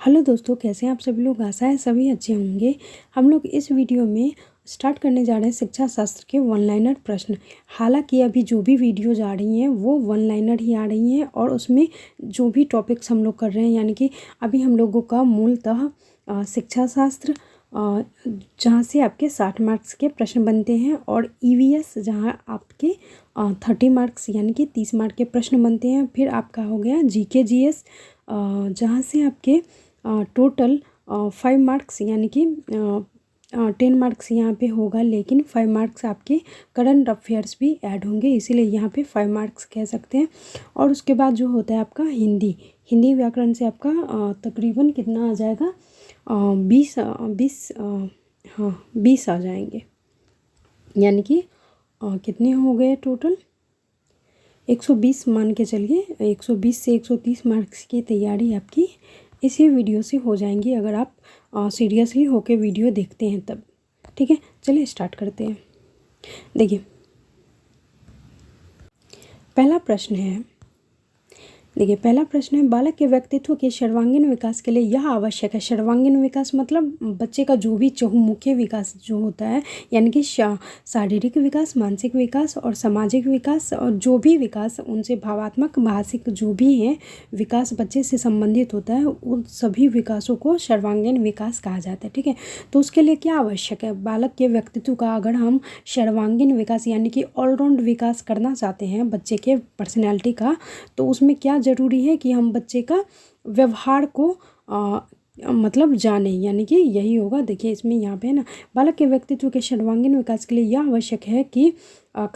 Hello दोस्तों, कैसे हैं आप सभी लोग। आशा है सभी अच्छे होंगे। हम लोग इस वीडियो में स्टार्ट करने जा रहे हैं शिक्षा शास्त्र के वन लाइनर प्रश्न। हालांकि अभी जो भी वीडियोज आ रही हैं वो वन लाइनर ही आ रही हैं और उसमें जो भी टॉपिक्स हम लोग कर रहे हैं, यानी कि अभी हम लोगों का मूलतः शिक्षा शास्त्र जहाँ से आपके 60 मार्क्स के प्रश्न बनते हैं और ईवीएस जहाँ आपके 30 मार्क्स यानी कि 30 मार्क के प्रश्न बनते हैं। फिर आपका हो गया जीके जीएस जहाँ से आपके टोटल 5 मार्क्स यानी कि 10 मार्क्स यहाँ पे होगा, लेकिन 5 मार्क्स आपके करंट अफेयर्स भी ऐड होंगे, इसीलिए यहाँ पे 5 मार्क्स कह सकते हैं। और उसके बाद जो होता है आपका हिंदी व्याकरण से आपका तकरीबन कितना आ जाएगा, 20 आ जाएंगे। यानी कि कितने हो गए टोटल 120 मान के चलिए। 120 से 130 मार्क्स की तैयारी आपकी इसी वीडियो से हो जाएंगी, अगर आप सीरियसली होके वीडियो देखते हैं तब। ठीक है, चलिए स्टार्ट करते हैं। देखिए पहला प्रश्न है बालक के व्यक्तित्व के सर्वांगीण विकास के लिए यह आवश्यक है। सर्वांगीण विकास मतलब बच्चे का जो भी चहुमुखी विकास जो होता है, यानी कि शारीरिक विकास, मानसिक विकास और सामाजिक विकास, और जो भी विकास उनसे भावात्मक भाषिक जो भी हैं विकास बच्चे से संबंधित होता है, उन सभी विकासों को सर्वांगीण विकास कहा जाता है। ठीक है, तो उसके लिए क्या आवश्यक है, बालक के व्यक्तित्व का अगर हम सर्वांगीण विकास यानी कि ऑलराउंड विकास करना चाहते हैं बच्चे के पर्सनैलिटी का, तो उसमें क्या ज़रूरी है कि हम बच्चे का व्यवहार को मतलब जाने, यानी कि यही होगा। देखिए इसमें यहाँ पे है ना, बालक के व्यक्तित्व के सर्वांगीण विकास के लिए यह आवश्यक है कि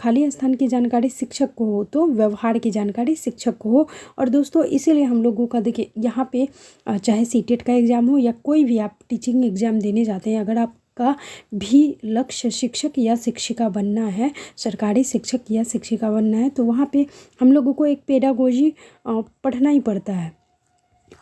खाली स्थान की जानकारी शिक्षक को हो तो व्यवहार की जानकारी शिक्षक को हो। और दोस्तों इसीलिए हम लोगों का देखिए यहाँ पे चाहे सीटेट का एग्ज़ाम हो या कोई भी आप टीचिंग एग्ज़ाम देने जाते हैं, अगर आप का भी लक्ष्य शिक्षक या शिक्षिका बनना है, सरकारी शिक्षक या शिक्षिका बनना है, तो वहाँ पे हम लोगों को एक पेडागोजी पढ़ना ही पड़ता है।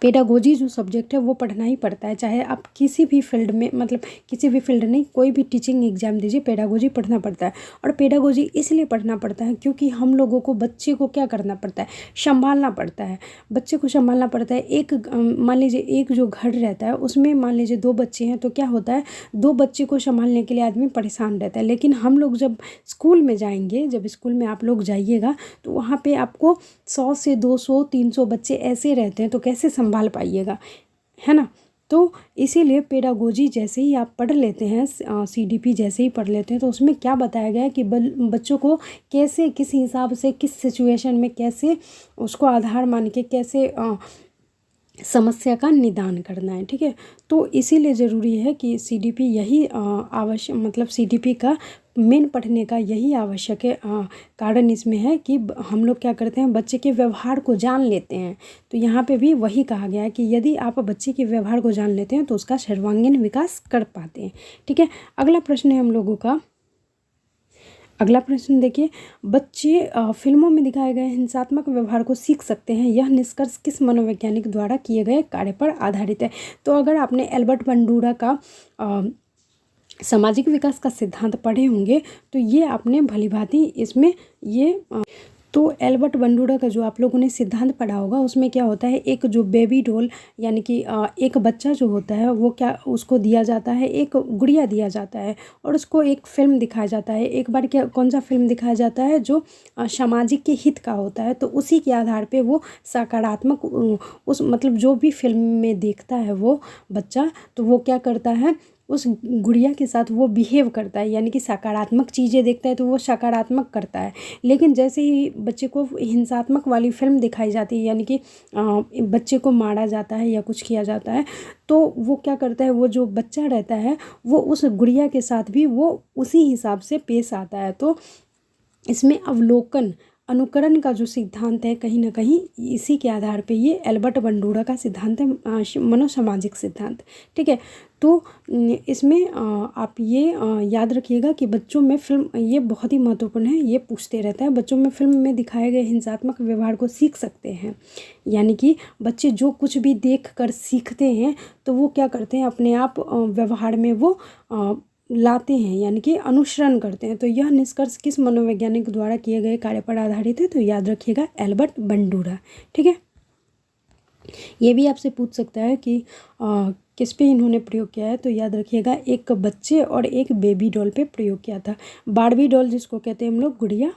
पेडागोजी जो सब्जेक्ट है वो पढ़ना ही पड़ता है, चाहे आप किसी भी फील्ड में, मतलब किसी भी फील्ड नहीं, कोई भी टीचिंग एग्जाम दीजिए, पेडागोजी पढ़ना पड़ता है। और पेडागोजी इसलिए पढ़ना पड़ता है क्योंकि हम लोगों को बच्चे को क्या करना पड़ता है, संभालना पड़ता है। बच्चे को संभालना पड़ता है। एक मान लीजिए एक जो घर रहता है उसमें मान लीजिए 2 बच्चे हैं, तो क्या होता है 2 बच्चे को संभालने के लिए आदमी परेशान रहता है। लेकिन हम लोग जब स्कूल में जाएंगे, जब स्कूल में आप लोग जाइएगा, तो वहाँ पे आपको 100 से 200 300 बच्चे ऐसे रहते हैं, तो कैसे संभाल पाइएगा, है ना। तो इसीलिए पेडागोजी जैसे ही आप पढ़ लेते हैं, सीडीपी जैसे ही पढ़ लेते हैं, तो उसमें क्या बताया गया है कि बच्चों को कैसे, किस हिसाब से, किस सिचुएशन में कैसे उसको आधार मान के कैसे समस्या का निदान करना है। ठीक है, तो इसीलिए ज़रूरी है कि सीडीपी यही आवश्यक, मतलब सीडीपी का मेन पढ़ने का यही आवश्यक है कारण इसमें है कि हम लोग क्या करते हैं, बच्चे के व्यवहार को जान लेते हैं। तो यहाँ पे भी वही कहा गया है कि यदि आप बच्चे के व्यवहार को जान लेते हैं तो उसका सर्वांगीण विकास कर पाते हैं। ठीक है, अगला प्रश्न है हम लोगों का। अगला प्रश्न देखिए, बच्चे फिल्मों में दिखाए गए हिंसात्मक व्यवहार को सीख सकते हैं, यह निष्कर्ष किस मनोवैज्ञानिक द्वारा किए गए कार्य पर आधारित है। तो अगर आपने एल्बर्ट बंडूरा का सामाजिक विकास का सिद्धांत पढ़े होंगे, तो ये आपने भलीभांति इसमें ये तो एल्बर्ट बंडूरा का जो आप लोगों ने सिद्धांत पढ़ा होगा, उसमें क्या होता है, एक जो बेबी डॉल यानी कि एक बच्चा जो होता है वो क्या उसको दिया जाता है, एक गुड़िया दिया जाता है और उसको एक फिल्म दिखाया जाता है। एक बार क्या कौन सा फिल्म दिखाया जाता है जो सामाजिक के हित का होता है, तो उसी के आधार पे वो सकारात्मक उस मतलब जो भी फिल्म में देखता है वो बच्चा, तो वो क्या करता है, उस गुड़िया के साथ वो बिहेव करता है, यानी कि सकारात्मक चीज़ें देखता है तो वो सकारात्मक करता है। लेकिन जैसे ही बच्चे को हिंसात्मक वाली फिल्म दिखाई जाती है, यानी कि बच्चे को मारा जाता है या कुछ किया जाता है, तो वो क्या करता है, वो जो बच्चा रहता है वो उस गुड़िया के साथ भी वो उसी हिसाब से पेश आता है। तो इसमें अवलोकन अनुकरण का जो सिद्धांत है, कहीं ना कहीं इसी के आधार पे ये एल्बर्ट बंडूरा का सिद्धांत है, मनोसामाजिक सिद्धांत। ठीक है, तो इसमें आप ये याद रखिएगा कि बच्चों में फिल्म, ये बहुत ही महत्वपूर्ण है, ये पूछते रहता है, बच्चों में फिल्म में दिखाए गए हिंसात्मक व्यवहार को सीख सकते हैं। यानी कि बच्चे जो कुछ भी देख कर सीखते हैं तो वो क्या करते हैं, अपने आप व्यवहार में वो लाते हैं, यानी कि अनुसरण करते हैं। तो यह निष्कर्ष किस मनोवैज्ञानिक द्वारा किए गए कार्य पर आधारित है, तो याद रखिएगा एल्बर्ट बंडूरा। ठीक है, ये भी आपसे पूछ सकता है कि किस पे इन्होंने प्रयोग किया है, तो याद रखिएगा एक बच्चे और एक बेबी डॉल पे प्रयोग किया था। बारबी डॉल जिसको कहते हैं हम लोग, गुड़िया।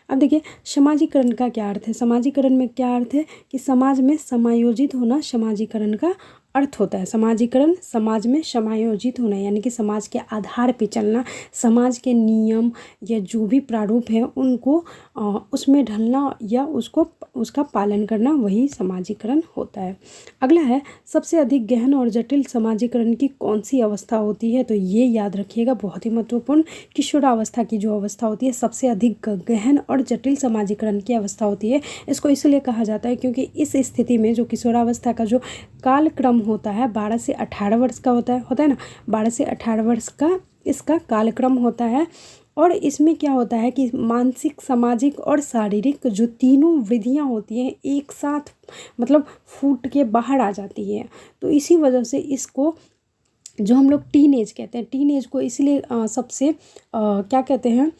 अब देखिए समाजीकरण का क्या अर्थ है। समाजीकरण में क्या अर्थ है कि समाज में समायोजित होना समाजीकरण का अर्थ होता है। समाजीकरण समाज में समायोजित होना, यानी कि समाज के आधार पे चलना, समाज के नियम या जो भी प्रारूप है उनको उसमें ढलना या उसका पालन करना, वही समाजीकरण होता है। अगला है सबसे अधिक गहन और जटिल समाजीकरण की कौन सी अवस्था होती है, तो ये याद रखिएगा बहुत ही महत्वपूर्ण, किशोरावस्था की जो अवस्था होती है सबसे अधिक गहन और जटिल समाजीकरण की अवस्था होती है। इसको इसलिए कहा जाता है क्योंकि इस स्थिति में जो किशोरावस्था का जो कालक्रम होता है 12 से 18 वर्ष का होता है ना, 12 से 18 वर्ष का इसका कालक्रम होता है। और इसमें क्या होता है कि मानसिक, सामाजिक और शारीरिक जो तीनों वृद्धियाँ होती हैं एक साथ मतलब फूट के बाहर आ जाती है। तो इसी वजह से इसको जो हम लोग टीन एज कहते हैं, टीन एज को इसलिए सबसे क्या कहते हैं,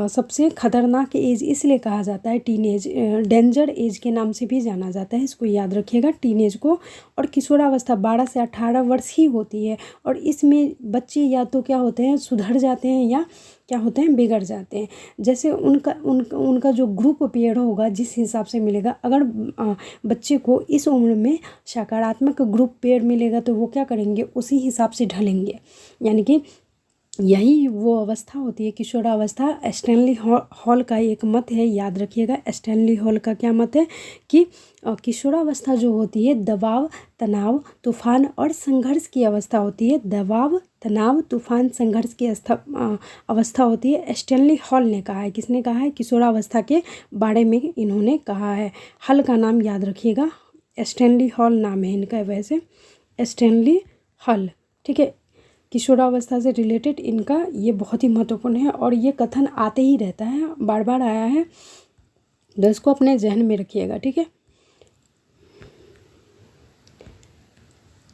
सबसे खतरनाक एज इसलिए कहा जाता है, टीन एज डेंजर एज के नाम से भी जाना जाता है। इसको याद रखिएगा टीन एज को। और किशोरावस्था 12 से 18 वर्ष ही होती है और इसमें बच्चे या तो क्या होते हैं, सुधर जाते हैं या क्या होते हैं, बिगड़ जाते हैं। जैसे उनका जो ग्रुप पेयर होगा जिस हिसाब से मिलेगा, अगर बच्चे को इस उम्र में सकारात्मक ग्रुप पेयर मिलेगा तो वो क्या करेंगे, उसी हिसाब से ढलेंगे। यानी कि यही वो अवस्था होती है किशोरावस्था। स्टैनली हॉल का एक मत है, याद रखिएगा। स्टैनली हॉल का क्या मत है कि किशोरावस्था जो होती है दबाव, तनाव, तूफान और संघर्ष की अवस्था होती है। दबाव, तनाव, तूफान, संघर्ष की अवस्था होती है। स्टैनली हॉल ने कहा है, किसने कहा है, किशोरावस्था के बारे में इन्होंने कहा है। हल का नाम याद रखिएगा, स्टैनली हॉल नाम है इनका वैसे, स्टैनली हॉल, ठीक है। किशोरावस्था से रिलेटेड इनका ये बहुत ही महत्वपूर्ण है और ये कथन आते ही रहता है, बार बार आया है, तो इसको अपने जहन में रखिएगा, ठीक है।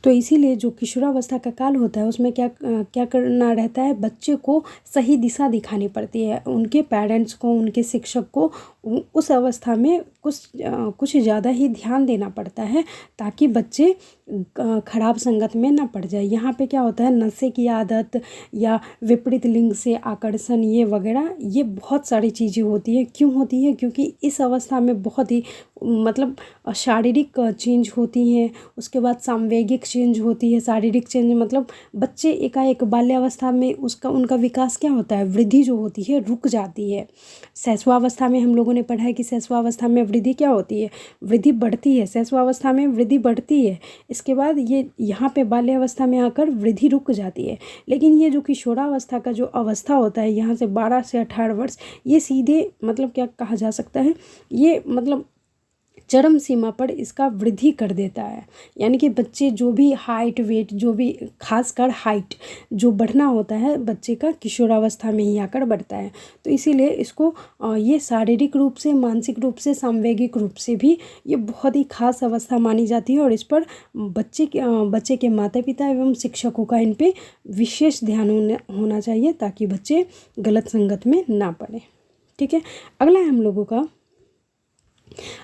तो इसीलिए जो किशोरावस्था का काल होता है उसमें क्या करना रहता है, बच्चे को सही दिशा दिखानी पड़ती है। उनके पेरेंट्स को, उनके शिक्षक को उस अवस्था में कुछ ज़्यादा ही ध्यान देना पड़ता है ताकि बच्चे खराब संगत में ना पड़ जाए। यहाँ पे क्या होता है, नशे की आदत या विपरीत लिंग से आकर्षण, ये वगैरह, ये बहुत सारी चीज़ें होती है। क्यों होती है, क्योंकि इस अवस्था में बहुत ही मतलब शारीरिक चेंज होती हैं, उसके बाद सामवेगिक चेंज होती है। शारीरिक चेंज मतलब बच्चे एकाएक बाल्यावस्था में उनका विकास क्या होता है, वृद्धि जो होती है रुक जाती है। शैशवावस्था में हम लोगों ने पढ़ा है कि शैशवावस्था में वृद्धि क्या होती है, वृद्धि बढ़ती है। शैशवावस्था में वृद्धि बढ़ती है, इसके बाद ये यहाँ पे बाल्यावस्था में आकर वृद्धि रुक जाती है। लेकिन ये जो किशोरावस्था का जो अवस्था होता है यहाँ से 12 से 18 वर्ष, ये सीधे मतलब क्या कहा जा सकता है, ये मतलब चरम सीमा पर इसका वृद्धि कर देता है। यानी कि बच्चे जो भी हाइट, वेट, जो भी खासकर हाइट जो बढ़ना होता है बच्चे का किशोरावस्था में ही आकर बढ़ता है। तो इसीलिए इसको ये शारीरिक रूप से, मानसिक रूप से, सामवेगिक रूप से भी ये बहुत ही खास अवस्था मानी जाती है और इस पर बच्चे के माता पिता एवं शिक्षकों का इन पे विशेष ध्यान होना चाहिए ताकि बच्चे गलत संगत में ना पड़े, ठीक है। अगला है हम लोगों का,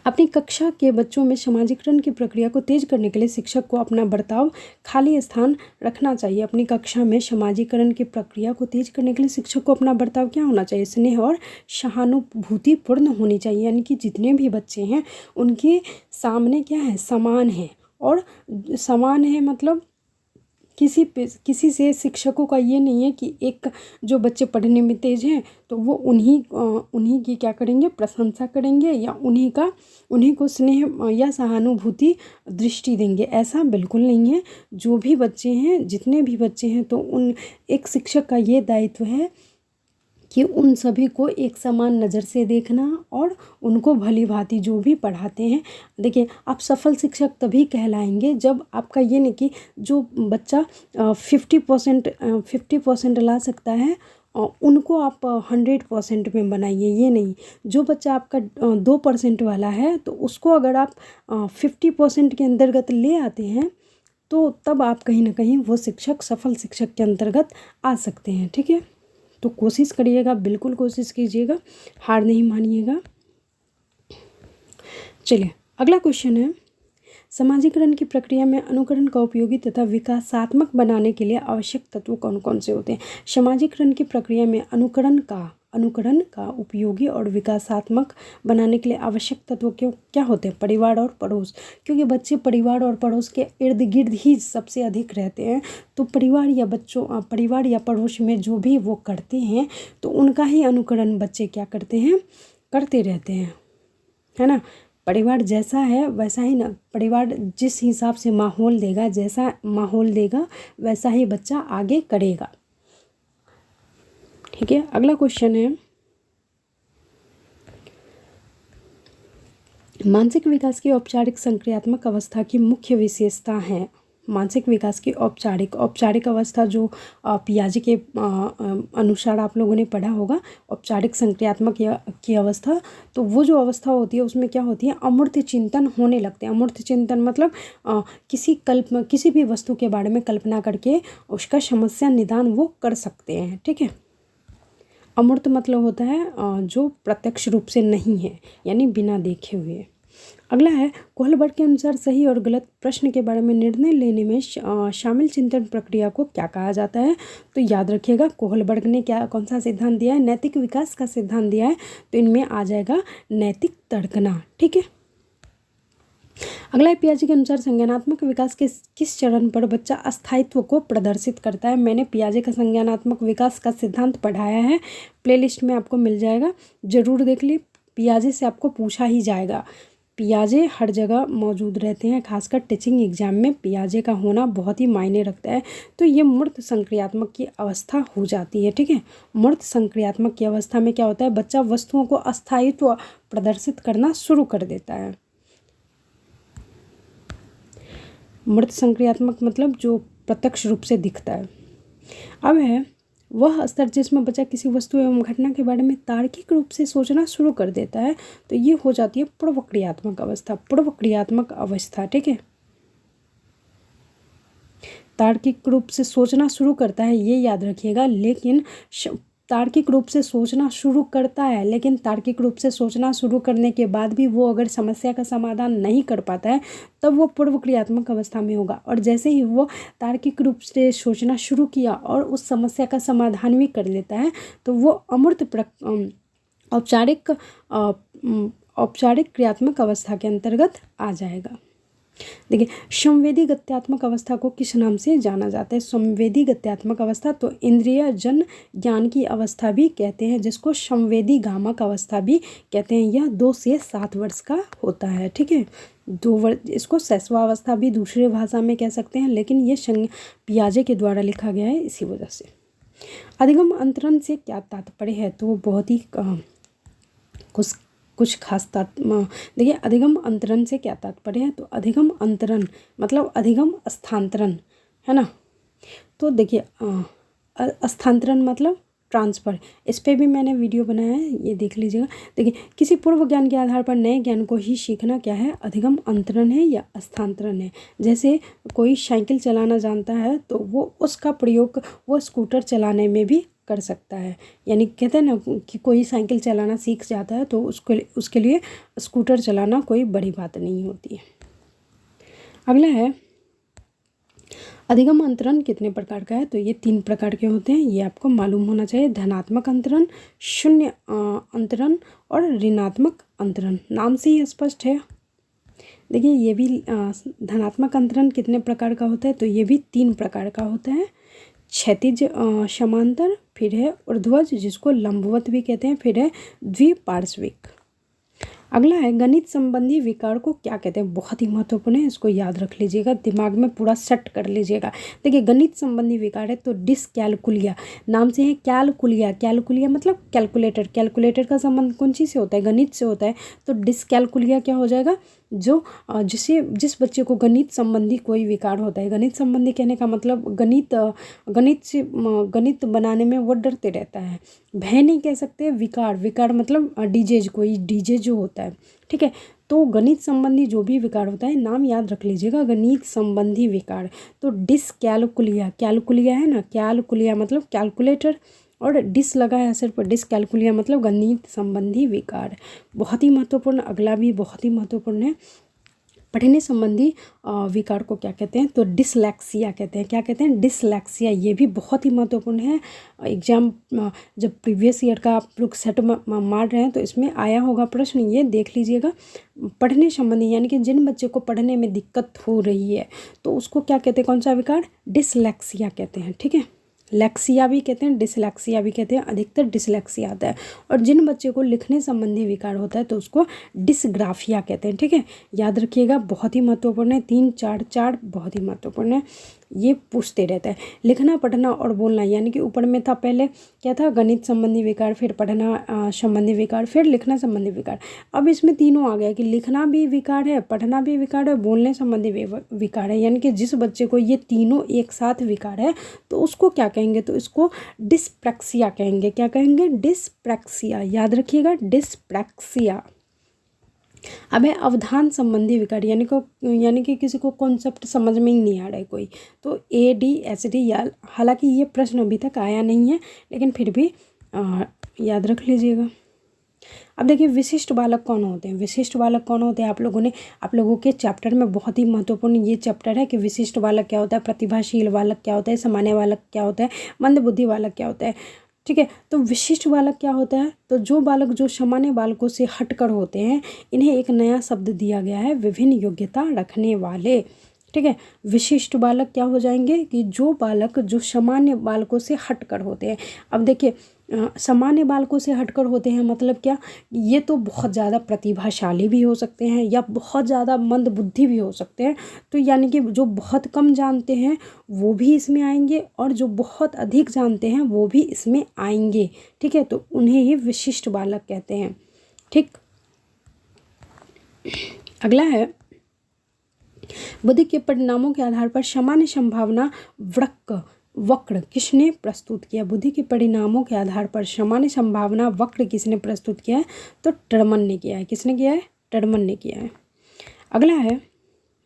अपनी कक्षा के बच्चों में समाजीकरण की प्रक्रिया को तेज करने के लिए शिक्षक को अपना बर्ताव खाली स्थान रखना चाहिए। अपनी कक्षा में समाजीकरण की प्रक्रिया को तेज करने के लिए शिक्षक को अपना बर्ताव क्या होना चाहिए, स्नेह और सहानुभूतिपूर्ण होनी चाहिए। यानी कि जितने भी बच्चे हैं उनके सामने क्या है, समान है। और समान है मतलब किसी से शिक्षकों का ये नहीं है कि एक जो बच्चे पढ़ने में तेज हैं तो वो उन्हीं की क्या करेंगे, प्रशंसा करेंगे या उन्हीं को स्नेह या सहानुभूति दृष्टि देंगे, ऐसा बिल्कुल नहीं है। जो भी बच्चे हैं, जितने भी बच्चे हैं, तो उन एक शिक्षक का ये दायित्व है कि उन सभी को एक समान नज़र से देखना और उनको भली भांति जो भी पढ़ाते हैं। देखिए, आप सफल शिक्षक तभी कहलाएंगे जब आपका ये नहीं कि जो बच्चा 50% ला सकता है उनको आप 100% में बनाइए, ये नहीं। जो बच्चा आपका 2% वाला है तो उसको अगर आप 50% के अंतर्गत ले आते हैं तो तब आप कहीं ना कहीं वो शिक्षक सफल शिक्षक के अंतर्गत आ सकते हैं, ठीक है। तो कोशिश करिएगा, बिल्कुल कोशिश कीजिएगा, हार नहीं मानिएगा। चलिए अगला क्वेश्चन है, समाजीकरण की प्रक्रिया में अनुकरण का उपयोगी तथा विकासात्मक बनाने के लिए आवश्यक तत्व कौन कौन से होते हैं? समाजीकरण की प्रक्रिया में अनुकरण का उपयोगी और विकासात्मक बनाने के लिए आवश्यक तत्व क्या होते हैं? परिवार और पड़ोस, क्योंकि बच्चे परिवार और पड़ोस के इर्द गिर्द ही सबसे अधिक रहते हैं। तो परिवार या पड़ोस में जो भी वो करते हैं तो उनका ही अनुकरण बच्चे क्या करते हैं? करते रहते हैं, है ना। परिवार जैसा है वैसा ही ना, परिवार जिस हिसाब से माहौल देगा, जैसा माहौल देगा वैसा ही बच्चा आगे करेगा। ठीक है, अगला क्वेश्चन है, मानसिक विकास की औपचारिक संक्रियात्मक अवस्था की मुख्य विशेषता है। मानसिक विकास की औपचारिक अवस्था जो पियाजे के अनुसार आप लोगों ने पढ़ा होगा, औपचारिक संक्रियात्मक की अवस्था, तो वो जो अवस्था होती है उसमें क्या होती है? अमूर्त चिंतन होने लगते हैं। अमूर्त चिंतन मतलब किसी भी वस्तु के बारे में कल्पना करके उसका समस्या निदान वो कर सकते हैं। ठीक है, अमूर्त मतलब होता है जो प्रत्यक्ष रूप से नहीं है, यानी बिना देखे हुए। अगला है, कोहलबर्ग के अनुसार सही और गलत प्रश्न के बारे में निर्णय लेने में शामिल चिंतन प्रक्रिया को क्या कहा जाता है? तो याद रखिएगा, कोहलबर्ग ने कौन सा सिद्धांत दिया है? नैतिक विकास का सिद्धांत दिया है। तो इनमें आ जाएगा नैतिक तर्कना। ठीक है, अगला है, पियाजे के अनुसार संज्ञानात्मक विकास के किस चरण पर बच्चा अस्थायित्व को प्रदर्शित करता है? मैंने पियाजे का संज्ञानात्मक विकास का सिद्धांत पढ़ाया है, प्लेलिस्ट में आपको मिल जाएगा, जरूर देख ली। पियाजे से आपको पूछा ही जाएगा, पियाजे हर जगह मौजूद रहते हैं, खासकर टीचिंग एग्जाम में पियाजे का होना बहुत ही मायने रखता है। तो ये मूर्त संक्रियात्मक की अवस्था हो जाती है। ठीक है, मूर्त संक्रियात्मक की अवस्था में क्या होता है? बच्चा वस्तुओं को अस्थायित्व प्रदर्शित करना शुरू कर देता है। मूर्त संक्रियात्मक मतलब जो प्रत्यक्ष रूप से दिखता है। अब है वह स्तर जिसमें बच्चा किसी वस्तु एवं घटना के बारे में तार्किक रूप से सोचना शुरू कर देता है, तो ये हो जाती है पूर्वक्रियात्मक अवस्था। ठीक है, तार्किक रूप से सोचना शुरू करता है, ये याद रखिएगा। लेकिन तार्किक रूप से सोचना शुरू करता है, लेकिन तार्किक रूप से सोचना शुरू करने के बाद भी वो अगर समस्या का समाधान नहीं कर पाता है तब वो पूर्वक्रियात्मक अवस्था में होगा। और जैसे ही वो तार्किक रूप से सोचना शुरू किया और उस समस्या का समाधान भी कर लेता है तो वो औपचारिक क्रियात्मक अवस्था के अंतर्गत आ जाएगा। देखिए, संवेदी गत्यात्मक अवस्था को किस नाम से जाना जाता है? संवेदी गत्यात्मक अवस्था तो इंद्रिय जन ज्ञान की अवस्था भी कहते हैं, जिसको संवेदी गामक अवस्था भी कहते हैं। यह 2 से 7 वर्ष का होता है। ठीक है, 2 वर्ष, इसको शैशवा अवस्था भी दूसरे भाषा में कह सकते हैं, लेकिन ये पियाजे के द्वारा लिखा गया है, इसी वजह से। अधिगम अंतरण से क्या तात्पर्य है? तो बहुत ही कुछ खास देखिए, अधिगम अंतरण से क्या तात्पर्य है? तो अधिगम अंतरण मतलब अधिगम स्थानांतरण, है ना। तो देखिए, स्थानांतरण मतलब ट्रांसफ़र, इस पे भी मैंने वीडियो बनाया है, ये देख लीजिएगा। देखिए, किसी पूर्व ज्ञान के आधार पर नए ज्ञान को ही सीखना क्या है? अधिगम अंतरण है या स्थानांतरण है। जैसे कोई साइकिल चलाना जानता है तो वो उसका प्रयोग वो स्कूटर चलाने में भी कर सकता है। यानी कहते हैं ना कि कोई साइकिल चलाना सीख जाता है तो उसके लिए स्कूटर चलाना कोई बड़ी बात नहीं होती है। अगला है, अधिगम अंतरण कितने प्रकार का है? तो ये 3 प्रकार के होते हैं, ये आपको मालूम होना चाहिए। धनात्मक अंतरण, शून्य अंतरण और ऋणात्मक अंतरण। नाम से ही स्पष्ट है। देखिए, ये भी धनात्मक अंतरण कितने प्रकार का होता है? तो ये भी 3 प्रकार का होता है। क्षैतिज समांतर, फिर है ऊर्ध्वज जिसको लंबवत भी कहते हैं, फिर है द्विपार्श्विक। अगला है, गणित संबंधी विकार को क्या कहते हैं? बहुत ही महत्वपूर्ण है, इसको याद रख लीजिएगा, दिमाग में पूरा सेट कर लीजिएगा। देखिए, गणित संबंधी विकार है तो डिसकैलकुलिया, नाम से है कैलकुलिया मतलब कैलकुलेटर। कैलकुलेटर का संबंध कौन चीज़ से होता है? गणित से होता है। तो डिसकैलकुलिया क्या हो जाएगा? जिस बच्चे को गणित संबंधी कोई विकार होता है, गणित संबंधी कहने का मतलब गणित बनाने में वो डरते रहता है। भय नहीं कह सकते, विकार मतलब डिजीज, कोई डिजीज जो होता है। ठीक है, तो गणित संबंधी जो भी विकार होता है, नाम याद रख लीजिएगा, गणित संबंधी विकार। तो डिसकैलकुलिया, कैलकुलिया है ना, कैलकुलिया मतलब कैलकुलेटर, और डिस लगा है सिर पर, डिसकैलकुलिया मतलब गणित संबंधी विकार। बहुत ही महत्वपूर्ण। अगला भी बहुत ही महत्वपूर्ण है, पढ़ने संबंधी विकार को क्या कहते हैं, तो डिसलेक्सिया कहते हैं। क्या कहते हैं, डिसलेक्सिया। ये भी बहुत ही महत्वपूर्ण है। एग्जाम जब प्रीवियस ईयर का आप लोग सेट मार रहे हैं तो इसमें आया होगा प्रश्न, ये देख लीजिएगा। पढ़ने संबंधी यानी कि जिन बच्चे को पढ़ने में दिक्कत हो रही है तो उसको क्या कहते हैं, कौन सा विकार, डिसलेक्सिया कहते हैं। ठीक है, लेक्सिया भी कहते हैं, डिसलेक्सिया भी कहते हैं, अधिकतर डिसलेक्सिया आता है। और जिन बच्चे को लिखने संबंधी विकार होता है तो उसको डिसग्राफिया कहते हैं। ठीक है, याद रखिएगा, बहुत ही महत्वपूर्ण है। 3 4 4 बहुत ही महत्वपूर्ण है, ये पूछते रहता है। लिखना, पढ़ना और बोलना, यानी कि ऊपर में था पहले क्या था, गणित संबंधी विकार, फिर पढ़ना संबंधी विकार, फिर लिखना संबंधी विकार। अब इसमें तीनों आ गया कि लिखना भी विकार है, पढ़ना भी विकार है, बोलने संबंधी विकार है। यानी कि जिस बच्चे को ये तीनों एक साथ विकार है तो उसको क्या कहेंगे, तो इसको डिस्प्रैक्सिया कहेंगे। क्या कहेंगे, डिस्प्रैक्सिया। याद रखिएगा, डिस्प्रैक्सिया। अब है अवधान संबंधी विकार, यानी कि किसी को कॉन्सेप्ट समझ में ही नहीं आ रहा है कोई, तो ADHD। या हालांकि ये प्रश्न अभी तक आया नहीं है लेकिन फिर भी याद रख लीजिएगा। अब देखिए, विशिष्ट बालक कौन होते हैं। विशिष्ट बालक कौन होते हैं, आप लोगों के चैप्टर में बहुत ही महत्वपूर्ण ये चैप्टर है कि विशिष्ट बालक क्या होता है, प्रतिभाशील बालक क्या होता है, सामान्य बालक क्या होता है, मंदबुद्धि बालक क्या होता है। ठीक है, तो विशिष्ट बालक क्या होता है, तो जो बालक जो सामान्य बालकों से हटकर होते हैं, इन्हें एक नया शब्द दिया गया है, विभिन्न योग्यता रखने वाले। ठीक है, विशिष्ट बालक क्या हो जाएंगे कि जो बालक जो सामान्य बालकों से हटकर होते हैं। अब देखिए, सामान्य बालकों से हटकर होते हैं मतलब क्या, ये तो बहुत ज़्यादा प्रतिभाशाली भी हो सकते हैं या बहुत ज़्यादा मंदबुद्धि भी हो सकते हैं। तो यानी कि जो बहुत कम जानते हैं वो भी इसमें आएंगे और जो बहुत अधिक जानते हैं वो भी इसमें आएंगे। ठीक है, तो उन्हें ही विशिष्ट बालक कहते हैं। ठीक, अगला है, बुद्धि के परिणामों के आधार पर सामान्य संभावना वक्र किसने प्रस्तुत किया। बुद्धि के परिणामों के आधार पर सामान्य संभावना वक्र किसने प्रस्तुत किया है, तो टर्मन ने किया है। किसने किया है, टर्मन ने किया है। अगला है,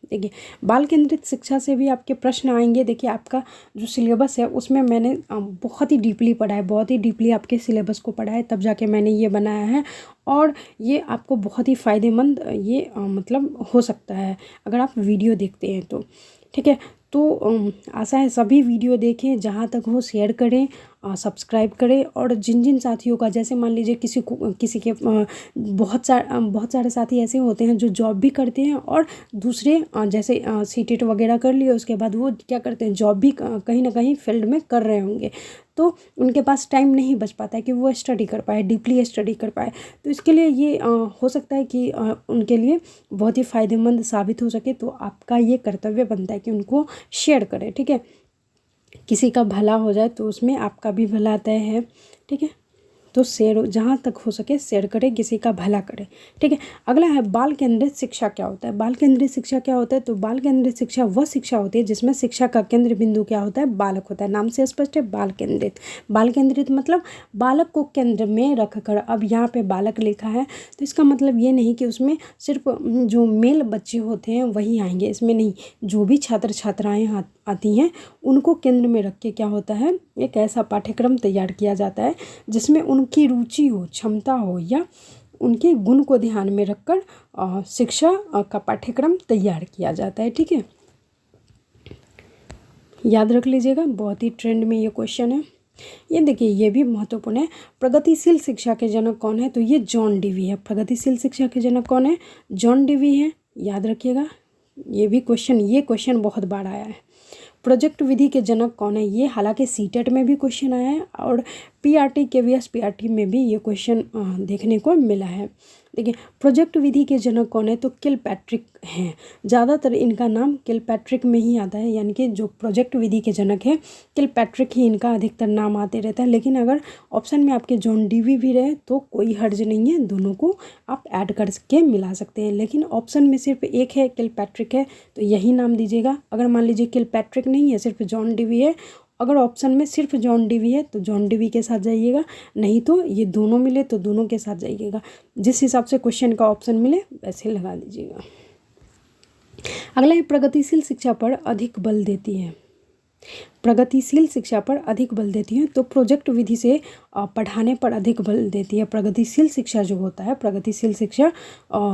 देखिए, बाल केंद्रित शिक्षा से भी आपके प्रश्न आएंगे। देखिए, आपका जो सिलेबस है उसमें मैंने बहुत ही डीपली पढ़ा है, बहुत ही डीपली आपके सिलेबस को पढ़ा है, तब जाके मैंने ये बनाया है। और ये आपको बहुत ही फ़ायदेमंद ये मतलब हो सकता है अगर आप वीडियो देखते हैं तो। ठीक है, तो आशा है सभी वीडियो देखें, जहाँ तक हो शेयर करें, सब्सक्राइब करें। और जिन जिन साथियों का, जैसे मान लीजिए किसी के बहुत सारे साथी ऐसे होते हैं जो जॉब भी करते हैं और दूसरे जैसे CTET वगैरह कर लिए, उसके बाद वो क्या करते हैं, जॉब भी कहीं ना कहीं फील्ड में कर रहे होंगे, तो उनके पास टाइम नहीं बच पाता है कि वो स्टडी कर पाए, डीपली स्टडी कर पाए। तो इसके लिए ये हो सकता है कि उनके लिए बहुत ही फ़ायदेमंद साबित हो सके। तो आपका ये कर्तव्य बनता है कि उनको शेयर करें। ठीक है, किसी का भला हो जाए तो उसमें आपका भी भला तय है। ठीक है, तो शेयर, जहाँ तक हो सके शेयर करें, किसी का भला करें। ठीक है, अगला है, बाल केंद्रित शिक्षा क्या होता है। बाल केंद्रित शिक्षा क्या होता है, तो बाल केंद्रित शिक्षा वह शिक्षा होती है जिसमें शिक्षा का केंद्र बिंदु क्या होता है, बालक होता है। नाम से स्पष्ट है, बाल केंद्रित। बाल केंद्रित मतलब बालक को केंद्र में रखकर। अब यहाँ पे बालक लिखा है तो इसका मतलब ये नहीं कि उसमें सिर्फ जो मेल बच्चे होते हैं वही आएंगे, इसमें नहीं, जो भी छात्र छात्राएँ आती हैं उनको केंद्र में रख के क्या होता है, एक ऐसा पाठ्यक्रम तैयार किया जाता है जिसमें उनकी रुचि हो, क्षमता हो या उनके गुण को ध्यान में रखकर शिक्षा का पाठ्यक्रम तैयार किया जाता है। ठीक है, याद रख लीजिएगा, बहुत ही ट्रेंड में ये क्वेश्चन है। ये देखिए, ये भी महत्वपूर्ण है। प्रगतिशील शिक्षा के जनक कौन है, तो ये जॉन डीवी है। प्रगतिशील शिक्षा के जनक कौन है, जॉन डीवी है। याद रखिएगा, ये क्वेश्चन बहुत बार आया है। प्रोजेक्ट विधि के जनक कौन है, ये हालांकि CTET में भी क्वेश्चन आया है और PRT KVS PRT में भी ये क्वेश्चन देखने को मिला है। देखिए, प्रोजेक्ट विधि के जनक कौन है, तो किलपैट्रिक हैं। ज़्यादातर इनका नाम किलपैट्रिक में ही आता है, यानी कि जो प्रोजेक्ट विधि के जनक है किलपैट्रिक ही इनका अधिकतर नाम आते रहता है। लेकिन अगर ऑप्शन में आपके जॉन डीवी भी रहे तो कोई हर्ज नहीं है, दोनों को आप ऐड करके मिला सकते हैं। लेकिन ऑप्शन में सिर्फ एक है, किलपैट्रिक है, तो यही नाम दीजिएगा। अगर मान लीजिए किलपैट्रिक नहीं है, सिर्फ जॉन डीवी है, अगर ऑप्शन में सिर्फ जॉन डीवी है तो जॉन डीवी के साथ जाइएगा, नहीं तो ये दोनों मिले तो दोनों के साथ जाइएगा। जिस हिसाब से क्वेश्चन का ऑप्शन मिले वैसे लगा दीजिएगा। अगला है, प्रगतिशील शिक्षा पर अधिक बल देती है। प्रगतिशील शिक्षा पर अधिक बल देती हैं, तो प्रोजेक्ट विधि से पढ़ाने पर अधिक बल देती है। प्रगतिशील शिक्षा जो होता है, प्रगतिशील शिक्षा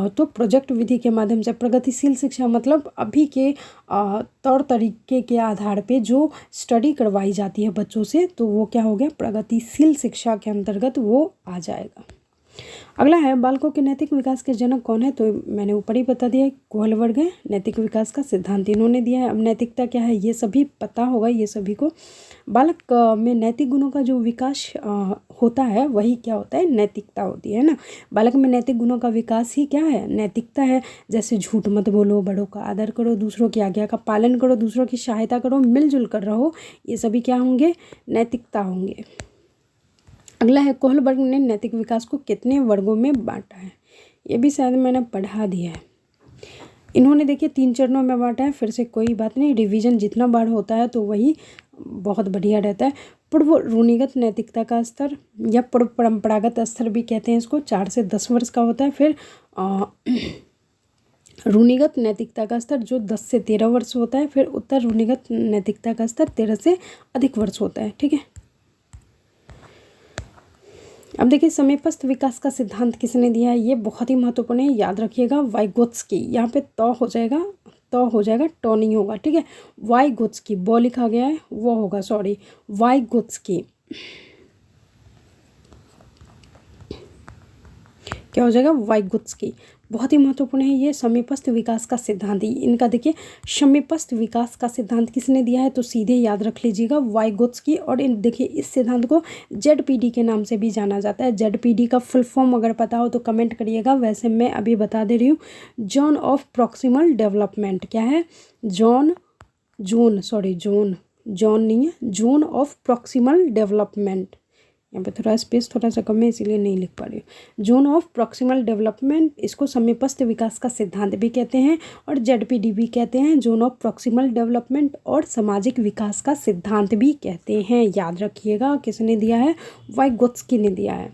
तो प्रोजेक्ट विधि के माध्यम से, प्रगतिशील शिक्षा मतलब अभी के तौर तरीके के आधार पे जो स्टडी करवाई जाती है बच्चों से, तो वो क्या हो गया, प्रगतिशील शिक्षा के अंतर्गत वो आ जाएगा। अगला है बालकों के नैतिक विकास के जनक कौन है, तो मैंने ऊपर ही बता दिया है, कोहलबर्ग है। नैतिक विकास का सिद्धांत इन्होंने दिया है। अब नैतिकता क्या है ये सभी पता होगा, ये सभी को। बालक में नैतिक गुणों का जो विकास होता है वही क्या होता है, नैतिकता होती है ना। बालक में नैतिक गुणों का विकास ही क्या है, नैतिकता है। जैसे झूठ मत बोलो, बड़ों का आदर करो, दूसरों की आज्ञा का पालन करो, दूसरों की सहायता करो, मिलजुल कर रहो, ये सभी क्या होंगे, नैतिकता होंगे। अगला है कोहलबर्ग ने नैतिक विकास को कितने वर्गों में बांटा है, ये भी शायद मैंने पढ़ा दिया है। इन्होंने देखिए 3 चरणों में बांटा है, फिर से कोई बात नहीं, रिवीजन जितना बार होता है तो वही बहुत बढ़िया रहता है। पूर्व रूढ़िगत नैतिकता का स्तर या पूर्व परंपरागत स्तर भी कहते हैं इसको, 4 से 10 वर्ष का होता है। फिर रूढ़िगत नैतिकता का स्तर जो 10 से 13 वर्ष होता है। फिर उत्तर रूढ़िगत नैतिकता का स्तर 13 से अधिक वर्ष होता है। ठीक है, अब देखिए समीपस्थ विकास का सिद्धांत किसने दिया है, ये बहुत ही महत्वपूर्ण है, याद रखिएगा, वाइगोत्स्की। यहाँ पे तो हो जाएगा, तो हो जाएगा, टो नहीं होगा। ठीक है, वाइगोत्स्की, बो लिखा गया है वो होगा, सॉरी, वाइगोत्स्की। क्या हो जाएगा, वाइगोत्स्की। बहुत ही महत्वपूर्ण है ये समीपस्थ विकास का सिद्धांत। इनका देखिए समीपस्थ विकास का सिद्धांत किसने दिया है, तो सीधे याद रख लीजिएगा, वाइगोत्स्की। और इन देखिए इस सिद्धांत को जेडपीडी के नाम से भी जाना जाता है। जेडपीडी का फुल फॉर्म अगर पता हो तो कमेंट करिएगा, वैसे मैं अभी बता दे रही हूँ। Zone of proximal development. क्या है, जोन नहीं है, जोन ऑफ प्रॉक्सिमल डेवलपमेंट। यहाँ पे थोड़ा स्पेस थोड़ा सा कम है इसीलिए नहीं लिख पा रही हूँ। जोन ऑफ प्रॉक्सिमल डेवलपमेंट, इसको समीपस्थ विकास का सिद्धांत भी कहते हैं और जेडपीडी भी कहते हैं। जोन ऑफ प्रॉक्सिमल डेवलपमेंट और सामाजिक विकास का सिद्धांत भी कहते हैं, याद रखिएगा। किसने दिया है, वाइगोत्स्की ने दिया है।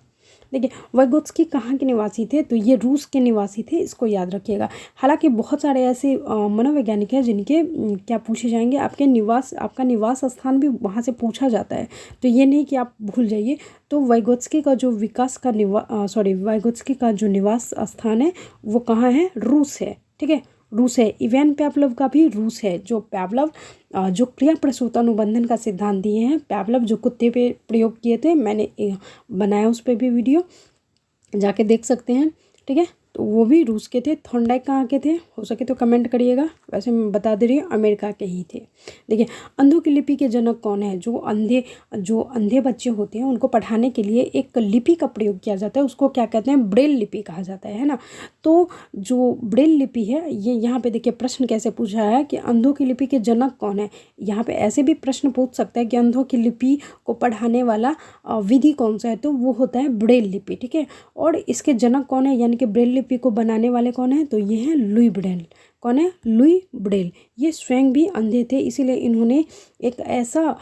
देखिए वाइगोत्स्की कहाँ के निवासी थे, तो ये रूस के निवासी थे, इसको याद रखिएगा। हालांकि बहुत सारे ऐसे मनोवैज्ञानिक हैं जिनके क्या पूछे जाएंगे, आपका निवास स्थान भी वहाँ से पूछा जाता है, तो ये नहीं कि आप भूल जाइए। तो वाइगोत्स्की का जो वाइगोत्स्की का जो निवास स्थान है वो कहाँ है, रूस है। ठीक है, रूस है। इवान पैवलोव का भी रूस है। जो पैवलोव जो क्रिया प्रसूत अनुबंधन का सिद्धांत दिए हैं, पैवलोव जो कुत्ते पे प्रयोग किए थे, मैंने बनाया उस पर भी वीडियो, जाके देख सकते हैं। ठीक है, तो वो भी रूस के थे। थॉर्नडाइक कहाँ के थे, हो सके तो कमेंट करिएगा, वैसे मैं बता दे रही हूँ अमेरिका के ही थे। देखिए अंधों की लिपि के जनक कौन है, जो अंधे बच्चे होते हैं उनको पढ़ाने के लिए एक लिपि का प्रयोग किया जाता है, उसको क्या कहते हैं, ब्रेल लिपि कहा जाता है ना। तो जो ब्रेल लिपि है, ये यहाँ पे देखिए प्रश्न कैसे पूछा है कि अंधों की लिपि के जनक कौन है। यहाँ पे ऐसे भी प्रश्न पूछ सकता है कि अंधों की लिपि को पढ़ाने वाला विधि कौन सा है, तो वो होता है ब्रेल लिपि। ठीक है, और इसके जनक कौन है, यानी कि ब्रेल लिपि को बनाने वाले कौन है, तो ये है लुई ब्रेल। कौन है, लुई ब्रेल। ये स्वयं भी अंधे थे, इसीलिए इन्होंने एक ऐसा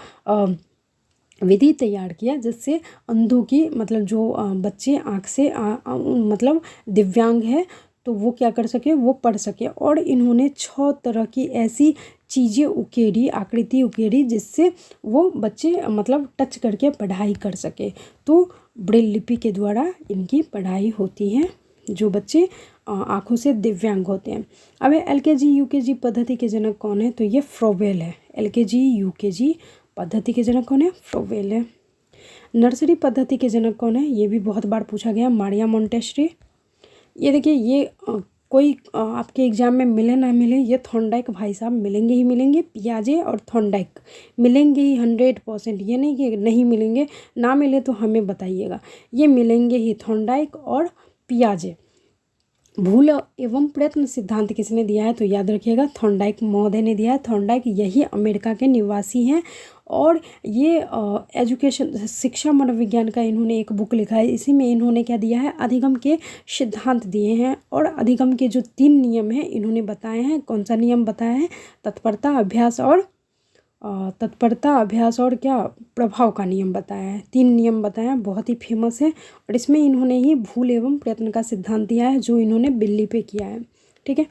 विधि तैयार किया जिससे अंधों की मतलब जो बच्चे आँख से मतलब दिव्यांग है तो वो क्या कर सके, वो पढ़ सके। और इन्होंने 6 तरह की ऐसी चीज़ें उकेरी, आकृति उकेरी, जिससे वो बच्चे मतलब टच करके पढ़ाई कर सके। तो ब्रेल लिपि के द्वारा इनकी पढ़ाई होती है, जो बच्चे आँखों से दिव्यांग होते हैं। अब LKG UKG पद्धति के जनक कौन है, तो ये फ्रोबेल है। LKG UKG पद्धति के जनक कौन है, फ्रोबेल है। नर्सरी पद्धति के जनक कौन है, ये भी बहुत बार पूछा गया, मारिया मोंटेसरी। ये देखिए ये कोई आपके एग्जाम में मिले ना मिले, ये थॉर्नडाइक भाई साहब मिलेंगे ही मिलेंगे, पियाजे और थॉर्नडाइक मिलेंगे ही 100%। ये नहीं कि नहीं मिलेंगे, ना मिले तो हमें बताइएगा, ये मिलेंगे ही, थॉर्नडाइक और पियाजे। भूल एवं प्रयत्न सिद्धांत किसने दिया है, तो याद रखिएगा थॉर्नडाइक महोदय ने दिया है। थॉर्नडाइक यही अमेरिका के निवासी हैं और ये एजुकेशन शिक्षा मनोविज्ञान का इन्होंने एक बुक लिखा है, इसी में इन्होंने क्या दिया है, अधिगम के सिद्धांत दिए हैं। और अधिगम के जो 3 नियम हैं इन्होंने बताए हैं। कौन सा नियम बताया है, तत्परता, अभ्यास और क्या, प्रभाव का नियम बताया है। 3 नियम बताया, बहुत ही फेमस है। और इसमें इन्होंने ही भूल एवं प्रयत्न का सिद्धांत दिया है, जो इन्होंने बिल्ली पे किया है। ठीक है,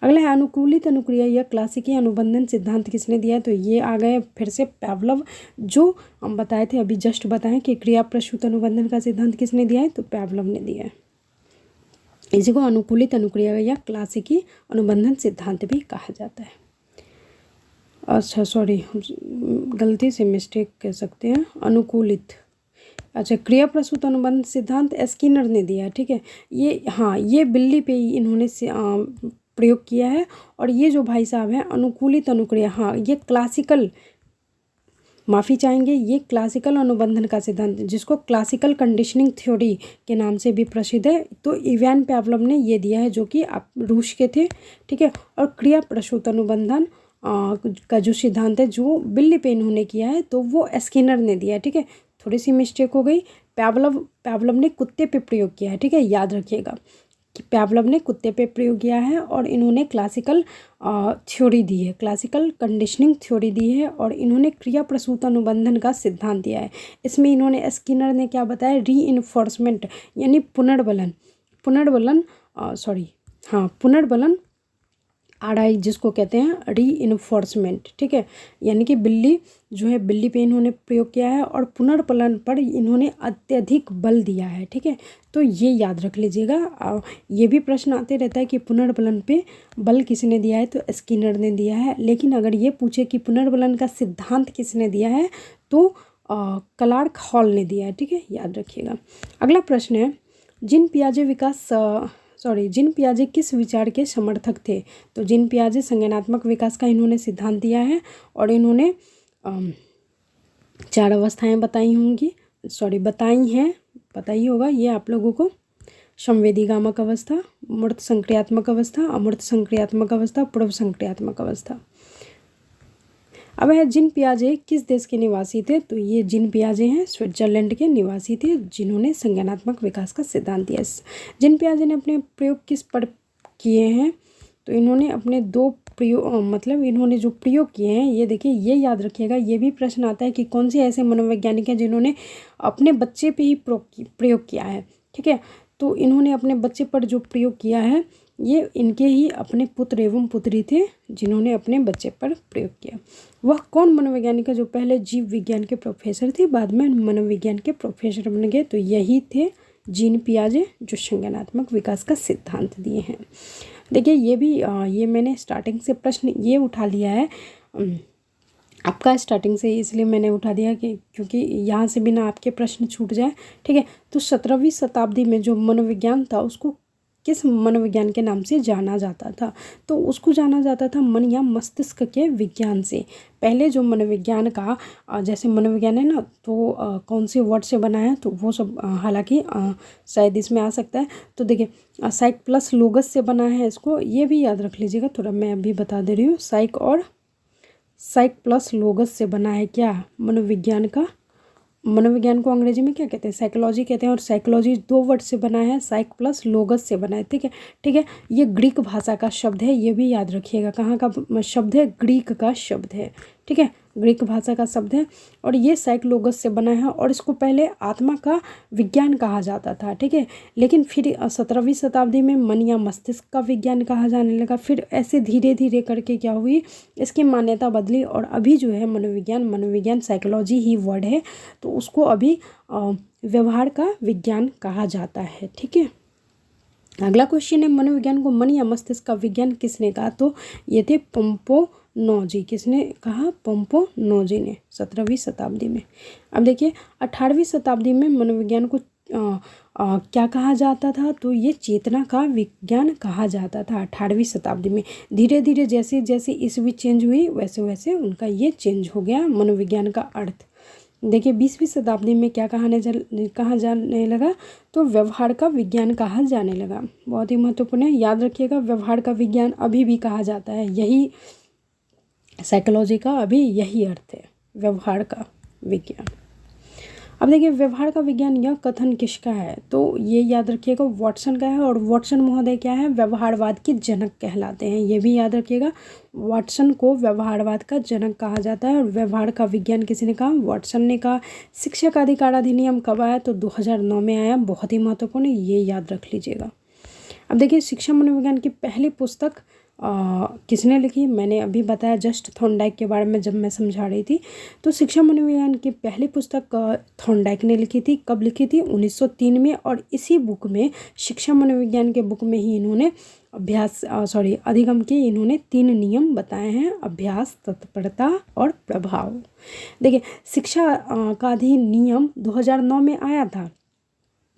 अगला है अनुकूलित अनुक्रिया या क्लासिकी अनुबंधन सिद्धांत किसने दिया है? तो ये आ गए फिर से पैवलव, जो हम बताए थे अभी जस्ट बताएं कि क्रिया प्रसूत अनुबंधन का सिद्धांत किसने दिया है? तो पैवलव ने दिया है। इसी को अनुकूलित अनुक्रिया या क्लासिकी अनुबंधन सिद्धांत भी कहा जाता है। अच्छा सॉरी, गलती से मिस्टेक कह सकते हैं, अनुकूलित। अच्छा, क्रिया प्रसूत अनुबंध सिद्धांत स्किनर ने दिया है, ठीक है। ये हाँ, ये बिल्ली पे ही इन्होंने प्रयोग किया है। और ये जो भाई साहब हैं अनुकूलित अनुक्रिया, हाँ ये क्लासिकल, माफ़ी चाहेंगे, ये क्लासिकल अनुबंधन का सिद्धांत जिसको क्लासिकल कंडीशनिंग थ्योरी के नाम से भी प्रसिद्ध है, तो इवान पैवलव ने ये दिया है, जो कि आप रूस के थे, ठीक है। और क्रिया प्रसूत अनुबंधन का जो सिद्धांत है जो बिल्ली पे इन्होंने किया है, तो वो स्किनर ने दिया है, ठीक है। थोड़ी सी मिस्टेक हो गई, पैवलव ने कुत्ते पे प्रयोग किया है, ठीक है, याद रखिएगा कि पैवलव ने कुत्ते पे प्रयोग किया है और इन्होंने क्लासिकल थ्योरी दी है, क्लासिकल कंडीशनिंग थ्योरी दी है, और इन्होंने क्रिया प्रसूत अनुबंधन का सिद्धांत दिया है। इसमें इन्होंने स्किनर ने क्या बताया, रीइंफोर्समेंट यानी पुनर्बलन आरआई जिसको कहते हैं रीइंफोर्समेंट, ठीक है। यानी कि बिल्ली जो है, बिल्ली पे इन्होंने प्रयोग किया है और पुनर्बलन पर इन्होंने अत्यधिक बल दिया है, ठीक है। तो ये याद रख लीजिएगा। ये भी प्रश्न आते रहता है कि पुनर्बलन पे बल किसने दिया है? तो स्किनर ने दिया है। लेकिन अगर ये पूछे कि पुनर्बलन का सिद्धांत किसने दिया है, तो क्लार्क हॉल ने दिया है, ठीक है, याद रखिएगा। अगला प्रश्न है, जीन पियाजे किस विचार के समर्थक थे? तो जीन पियाजे संज्ञानात्मक विकास का इन्होंने सिद्धांत दिया है और इन्होंने 4 अवस्थाएं बताई हैं, पता ही होगा ये आप लोगों को। संवेदीगामक अवस्था, मूर्त संक्रियात्मक अवस्था, अमूर्त संक्रियात्मक अवस्था, पूर्व संक्रियात्मक अवस्था। अब है जीन पियाजे किस देश के निवासी थे? तो ये जीन पियाजे हैं स्विट्जरलैंड के निवासी थे, जिन्होंने संज्ञानात्मक विकास का सिद्धांत दिया। जीन पियाजे ने अपने प्रयोग किस पर किए हैं? तो इन्होंने अपने 2 प्रयोग इन्होंने जो प्रयोग किए हैं, ये देखिए, ये याद रखिएगा, ये भी प्रश्न आता है कि कौन से ऐसे मनोवैज्ञानिक हैं जिन्होंने अपने बच्चे पे ही प्रयोग किया है, ठीक है। तो इन्होंने अपने बच्चे पर जो प्रयोग किया है, ये इनके ही अपने पुत्र एवं पुत्री थे जिन्होंने अपने बच्चे पर प्रयोग किया। वह कौन मनोवैज्ञानिक है जो पहले जीव विज्ञान के प्रोफेसर थे, बाद में मनोविज्ञान के प्रोफेसर बन गए? तो यही थे जीन पियाजे, जो संज्ञानात्मक विकास का सिद्धांत दिए हैं। देखिए, ये भी ये मैंने स्टार्टिंग से प्रश्न ये उठा लिया है आपका, स्टार्टिंग से इसलिए मैंने उठा दिया कि क्योंकि यहाँ से भी ना आपके प्रश्न छूट जाए, ठीक है। तो 17वीं शताब्दी में जो मनोविज्ञान था उसको किस मनोविज्ञान के नाम से जाना जाता था? तो उसको जाना जाता था मन या मस्तिष्क के विज्ञान से। पहले जो मनोविज्ञान का जैसे मनोविज्ञान है ना, तो कौन से वर्ड से बना है, तो वो सब हालांकि शायद इसमें आ सकता है। तो देखिए, साइक प्लस लोगस से बना है, इसको ये भी याद रख लीजिएगा, थोड़ा मैं अभी बता दे रही हूँ। साइक प्लस लोगस से बना है क्या? मनोविज्ञान को अंग्रेजी में क्या कहते हैं? साइकोलॉजी कहते हैं। और साइकोलॉजी 2 वर्ड से बना है, साइक प्लस लोगस से बना है, ठीक है। ये ग्रीक भाषा का शब्द है, ये भी याद रखिएगा। कहाँ का शब्द है? ग्रीक का शब्द है, ठीक है, ग्रीक भाषा का शब्द है। और ये साइकोलॉगस से बना है और इसको पहले आत्मा का विज्ञान कहा जाता था, ठीक है। लेकिन फिर 17वीं शताब्दी में मन या मस्तिष्क का विज्ञान कहा जाने लगा। फिर ऐसे धीरे धीरे करके क्या हुई, इसकी मान्यता बदली और अभी जो है मनोविज्ञान साइकोलॉजी ही वर्ड है, तो उसको अभी व्यवहार का विज्ञान कहा जाता है, ठीक है। अगला क्वेश्चन है, मनोविज्ञान को मन या मस्तिष्क का विज्ञान किसने कहा? तो ये थे पोम्पोनोजी। किसने कहा? पोम्पोनोजी ने 17वीं शताब्दी में। अब देखिए, 18वीं शताब्दी में मनोविज्ञान को क्या कहा जाता था? तो ये चेतना का विज्ञान कहा जाता था 18वीं शताब्दी में। धीरे धीरे जैसे जैसे ईस्वी चेंज हुई वैसे वैसे उनका ये चेंज हो गया मनोविज्ञान का अर्थ। देखिए, 20वीं शताब्दी में क्या कहा जाने लगा? तो व्यवहार का विज्ञान कहा जाने लगा। बहुत ही महत्वपूर्ण है, याद रखिएगा, व्यवहार का विज्ञान अभी भी कहा जाता है। यही साइकोलॉजी का अभी यही अर्थ है, व्यवहार का विज्ञान। अब देखिए, व्यवहार का विज्ञान यह कथन किसका है? तो ये याद रखिएगा, वाटसन का है। और वाटसन महोदय क्या है? व्यवहारवाद के जनक कहलाते हैं, ये भी याद रखिएगा। वाटसन को व्यवहारवाद का जनक कहा जाता है। और व्यवहार का विज्ञान किसी ने कहा? वाटसन ने कहा। शिक्षा का अधिकार अधिनियम कब आया? तो 2009 में आया। बहुत ही महत्वपूर्ण, ये याद रख लीजिएगा। अब देखिए, शिक्षा मनोविज्ञान की पहली पुस्तक किसने लिखी? मैंने अभी बताया जस्ट थॉर्नडाइक के बारे में जब मैं समझा रही थी। तो शिक्षा मनोविज्ञान की पहली पुस्तक थॉर्नडाइक ने लिखी थी। कब लिखी थी? 1903 में। और इसी बुक में, शिक्षा मनोविज्ञान के बुक में ही इन्होंने अधिगम के इन्होंने 3 नियम बताए हैं: अभ्यास, तत्परता और प्रभाव। देखिए, शिक्षा का अधिनियम 2009 में आया था।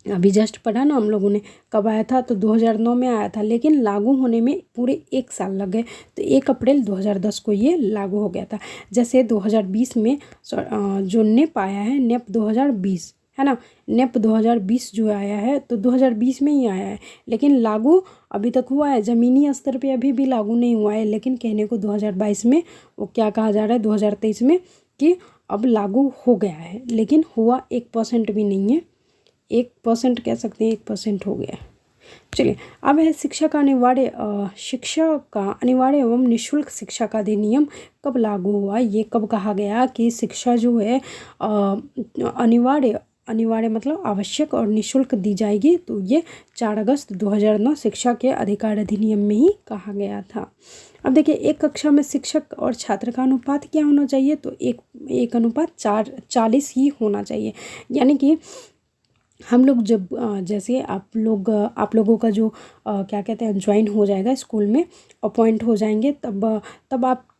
अभी जस्ट पढ़ा ना हम लोगों ने, कब आया था? तो 2009 में आया था, लेकिन लागू होने में पूरे 1 साल लग गए। तो 1 अप्रैल 2010 को ये लागू हो गया था। जैसे 2020 में जो नेप आया है, नेप 2020 है ना, नेप 2020 जो आया है तो 2020 में ही आया है, लेकिन लागू अभी तक हुआ है ज़मीनी स्तर पे, अभी भी लागू नहीं हुआ है। लेकिन कहने को 2022 में वो क्या कहा जा रहा है, 2023 में, कि अब लागू हो गया है, लेकिन हुआ 1% भी नहीं है। 1% कह सकते हैं, 1% हो गया। चलिए, अब है शिक्षा का अनिवार्य एवं निःशुल्क शिक्षा का अधिनियम कब लागू हुआ? ये कब कहा गया कि शिक्षा जो है अनिवार्य मतलब आवश्यक और निःशुल्क दी जाएगी? तो ये 4 अगस्त 2009 शिक्षा के अधिकार अधिनियम में ही कहा गया था। अब देखिए, एक कक्षा में शिक्षक और छात्र का अनुपात क्या होना चाहिए? तो 1:40 ही होना चाहिए। यानी कि हम लोग जब जैसे आप लोगों का जो क्या कहते हैं, ज्वाइन हो जाएगा स्कूल में, अपॉइंट हो जाएंगे, तब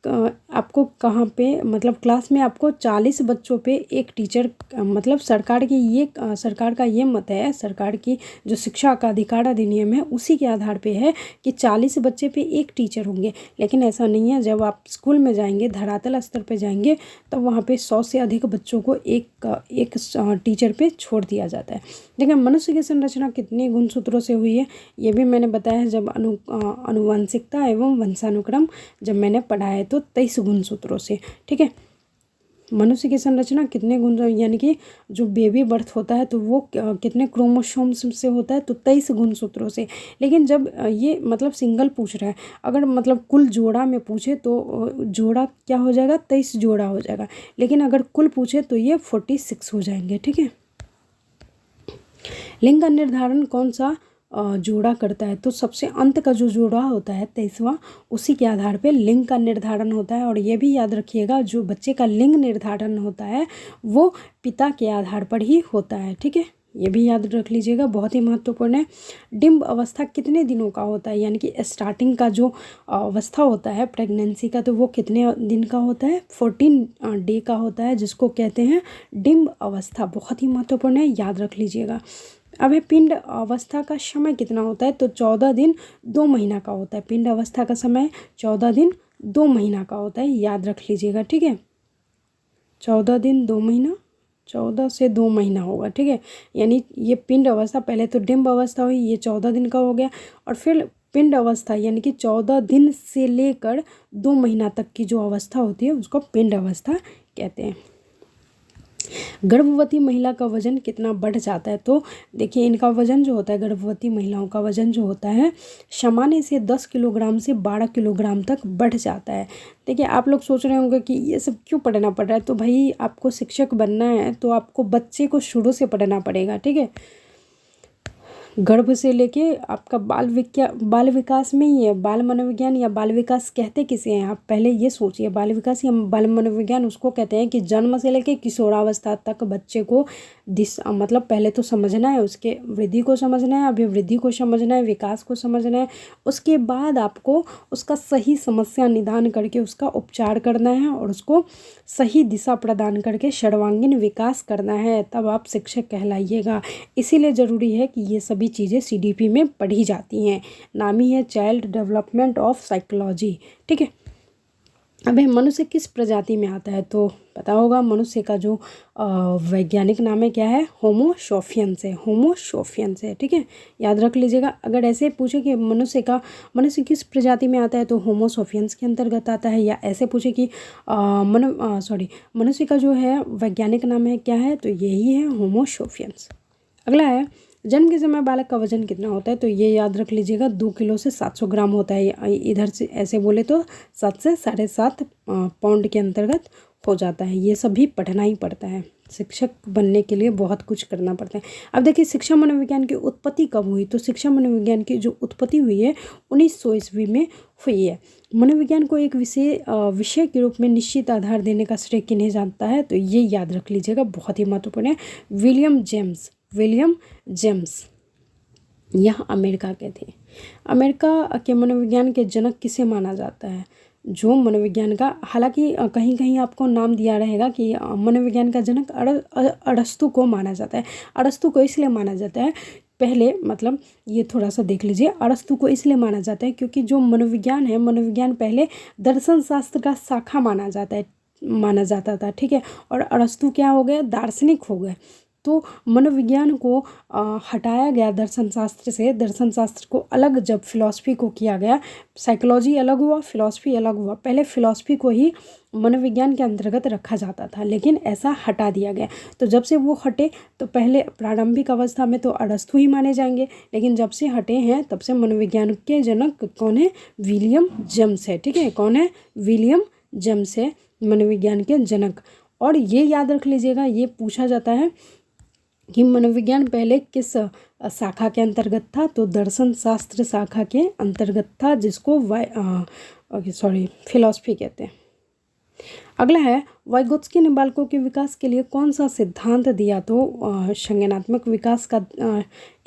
आपको कहाँ पे, मतलब क्लास में आपको 40 बच्चों पे एक टीचर, मतलब सरकार का ये मत है, सरकार की जो शिक्षा का अधिकार अधिनियम है उसी के आधार पे है कि 40 बच्चे पे एक टीचर होंगे। लेकिन ऐसा नहीं है। जब आप स्कूल में जाएंगे, धरातल स्तर पे जाएंगे, तब वहाँ पे 100 से अधिक बच्चों को एक टीचर पे छोड़ दिया जाता है। देखिए, मनुष्य की संरचना कितने गुणसूत्रों से हुई है, ये भी मैंने बताया है जब अनुवांशिकता एवं वंशानुक्रम जब मैंने पढ़ा है, तो 23 गुणसूत्रों से। ठीक है, मनुष्य की संरचना कितने गुण, यानी कि जो बेबी बर्थ होता है तो वो कितने क्रोमोसोम्स से होता है? तो 23 गुणसूत्रों से। लेकिन जब ये मतलब सिंगल पूछ रहा है, अगर मतलब कुल जोड़ा में पूछे तो जोड़ा क्या हो जाएगा? 23 जोड़ा हो जाएगा। लेकिन अगर कुल पूछे तो ये 46 हो जाएंगे। ठीक है, लिंग का निर्धारण कौन सा जोड़ा करता है? तो सबसे अंत का जो जोड़ा होता है 23वां, उसी के आधार पे लिंग का निर्धारण होता है। और ये भी याद रखिएगा, जो बच्चे का लिंग निर्धारण होता है वो पिता के आधार पर ही होता है। ठीक है, ये भी याद रख लीजिएगा, बहुत ही महत्वपूर्ण है। डिंब अवस्था कितने दिनों का होता है? यानी कि स्टार्टिंग का जो अवस्था होता है प्रेगनेंसी का, तो वो कितने दिन का होता है? 14 डे का होता है, जिसको कहते हैं डिंब अवस्था। बहुत ही महत्वपूर्ण है, याद रख लीजिएगा। अब है पिंड अवस्था का समय कितना होता है? तो 14 दिन 2 महीना का होता है। पिंड अवस्था का समय 14 दिन 2 महीना का होता है, याद रख लीजिएगा। ठीक है, 14 दिन 2 महीना, 14 से 2 महीना होगा। ठीक है, यानी ये पिंड अवस्था, पहले तो डिंब अवस्था हुई, ये 14 दिन का हो गया, और फिर पिंड अवस्था यानी कि 14 दिन से लेकर 2 महीना तक की जो अवस्था होती है उसको पिंड अवस्था कहते हैं। गर्भवती महिला का वजन कितना बढ़ जाता है? तो देखिए, इनका वजन जो होता है, गर्भवती महिलाओं का वजन जो होता है, सामान्य से 10 किलोग्राम से 12 किलोग्राम तक बढ़ जाता है। देखिए, आप लोग सोच रहे होंगे कि ये सब क्यों पढ़ना पड़ रहा है? तो भाई, आपको शिक्षक बनना है तो आपको बच्चे को शुरू से पढ़ना पड़ेगा। ठीक है, गर्भ से लेके आपका बाल विकास में ही है। बाल मनोविज्ञान या बाल विकास कहते किसे हैं? आप पहले ये सोचिए, बाल विकास या बाल मनोविज्ञान उसको कहते हैं कि जन्म से लेके किशोरावस्था तक बच्चे को मतलब पहले तो समझना है, उसके वृद्धि को समझना है, अभिवृद्धि को समझना है, विकास को समझना है। उसके बाद आपको उसका सही समस्या निदान करके उसका उपचार करना है और उसको सही दिशा प्रदान करके सर्वांगीण विकास करना है, तब आप शिक्षक कहलाइएगा। इसीलिए ज़रूरी है कि ये सभी चीज़ें CDP में पढ़ी जाती हैं। नाम ही है चाइल्ड डेवलपमेंट ऑफ साइकोलॉजी। ठीक है, अब मनुष्य किस प्रजाति में आता है? तो पता होगा, मनुष्य का जो वैज्ञानिक नाम है क्या है? होमोसोफियंस है, होमोसोफियंस है। ठीक है, याद रख लीजिएगा। अगर ऐसे पूछे कि मनुष्य किस प्रजाति में आता है, तो होमोसोफियंस के अंतर्गत आता है। या ऐसे पूछे कि मनुष्य का जो है वैज्ञानिक नाम है क्या है, तो यही है होमोसोफियंस। अगला है जन्म के समय बालक का वजन कितना होता है, तो ये याद रख लीजिएगा 2 किलो से 700 ग्राम होता है। इधर से ऐसे बोले तो 7 से 7.5 पाउंड के अंतर्गत हो जाता है। ये सब भी पढ़ना ही पड़ता है, शिक्षक बनने के लिए बहुत कुछ करना पड़ता है। अब देखिए शिक्षा मनोविज्ञान की उत्पत्ति कब हुई, तो शिक्षा मनोविज्ञान की जो उत्पत्ति हुई है 1900 ईस्वी में हुई है। मनोविज्ञान को एक विषय के रूप में निश्चित आधार देने का श्रेय किन्हें जाता है, तो ये याद रख लीजिएगा, बहुत ही महत्वपूर्ण है, विलियम जेम्स। यह अमेरिका के थे। अमेरिका के मनोविज्ञान के जनक किसे माना जाता है, जो मनोविज्ञान का, हालांकि कहीं कहीं आपको नाम दिया रहेगा कि मनोविज्ञान का जनक अरस्तु को माना जाता है। अरस्तु को इसलिए माना जाता है, पहले मतलब ये थोड़ा सा देख लीजिए, अरस्तु को इसलिए माना जाता है क्योंकि जो मनोविज्ञान है, मनोविज्ञान पहले दर्शन शास्त्र का शाखा माना जाता था, ठीक है। और अरस्तु क्या हो गए, दार्शनिक हो गए। तो मनोविज्ञान को हटाया गया दर्शन शास्त्र से, दर्शन शास्त्र को अलग जब फिलॉसफी को किया गया, साइकोलॉजी अलग हुआ, फिलॉसफी अलग हुआ। पहले फिलॉसफी को ही मनोविज्ञान के अंतर्गत रखा जाता था, लेकिन ऐसा हटा दिया गया। तो जब से वो हटे, तो पहले प्रारंभिक अवस्था में तो अरस्तु ही माने जाएंगे, लेकिन जब से हटे हैं तब से मनोविज्ञान के जनक कौन है, विलियम जेम्स है, ठीक है। कौन है, विलियम जेम्स है मनोविज्ञान के जनक। और ये याद रख लीजिएगा, ये पूछा जाता है कि मनोविज्ञान पहले किस शाखा के अंतर्गत था, तो दर्शन शास्त्र शाखा के अंतर्गत था, जिसको फिलॉसफी कहते हैं। अगला है, वाइगोत्स्की ने बालकों के विकास के लिए कौन सा सिद्धांत दिया, तो संज्ञानात्मक विकास का।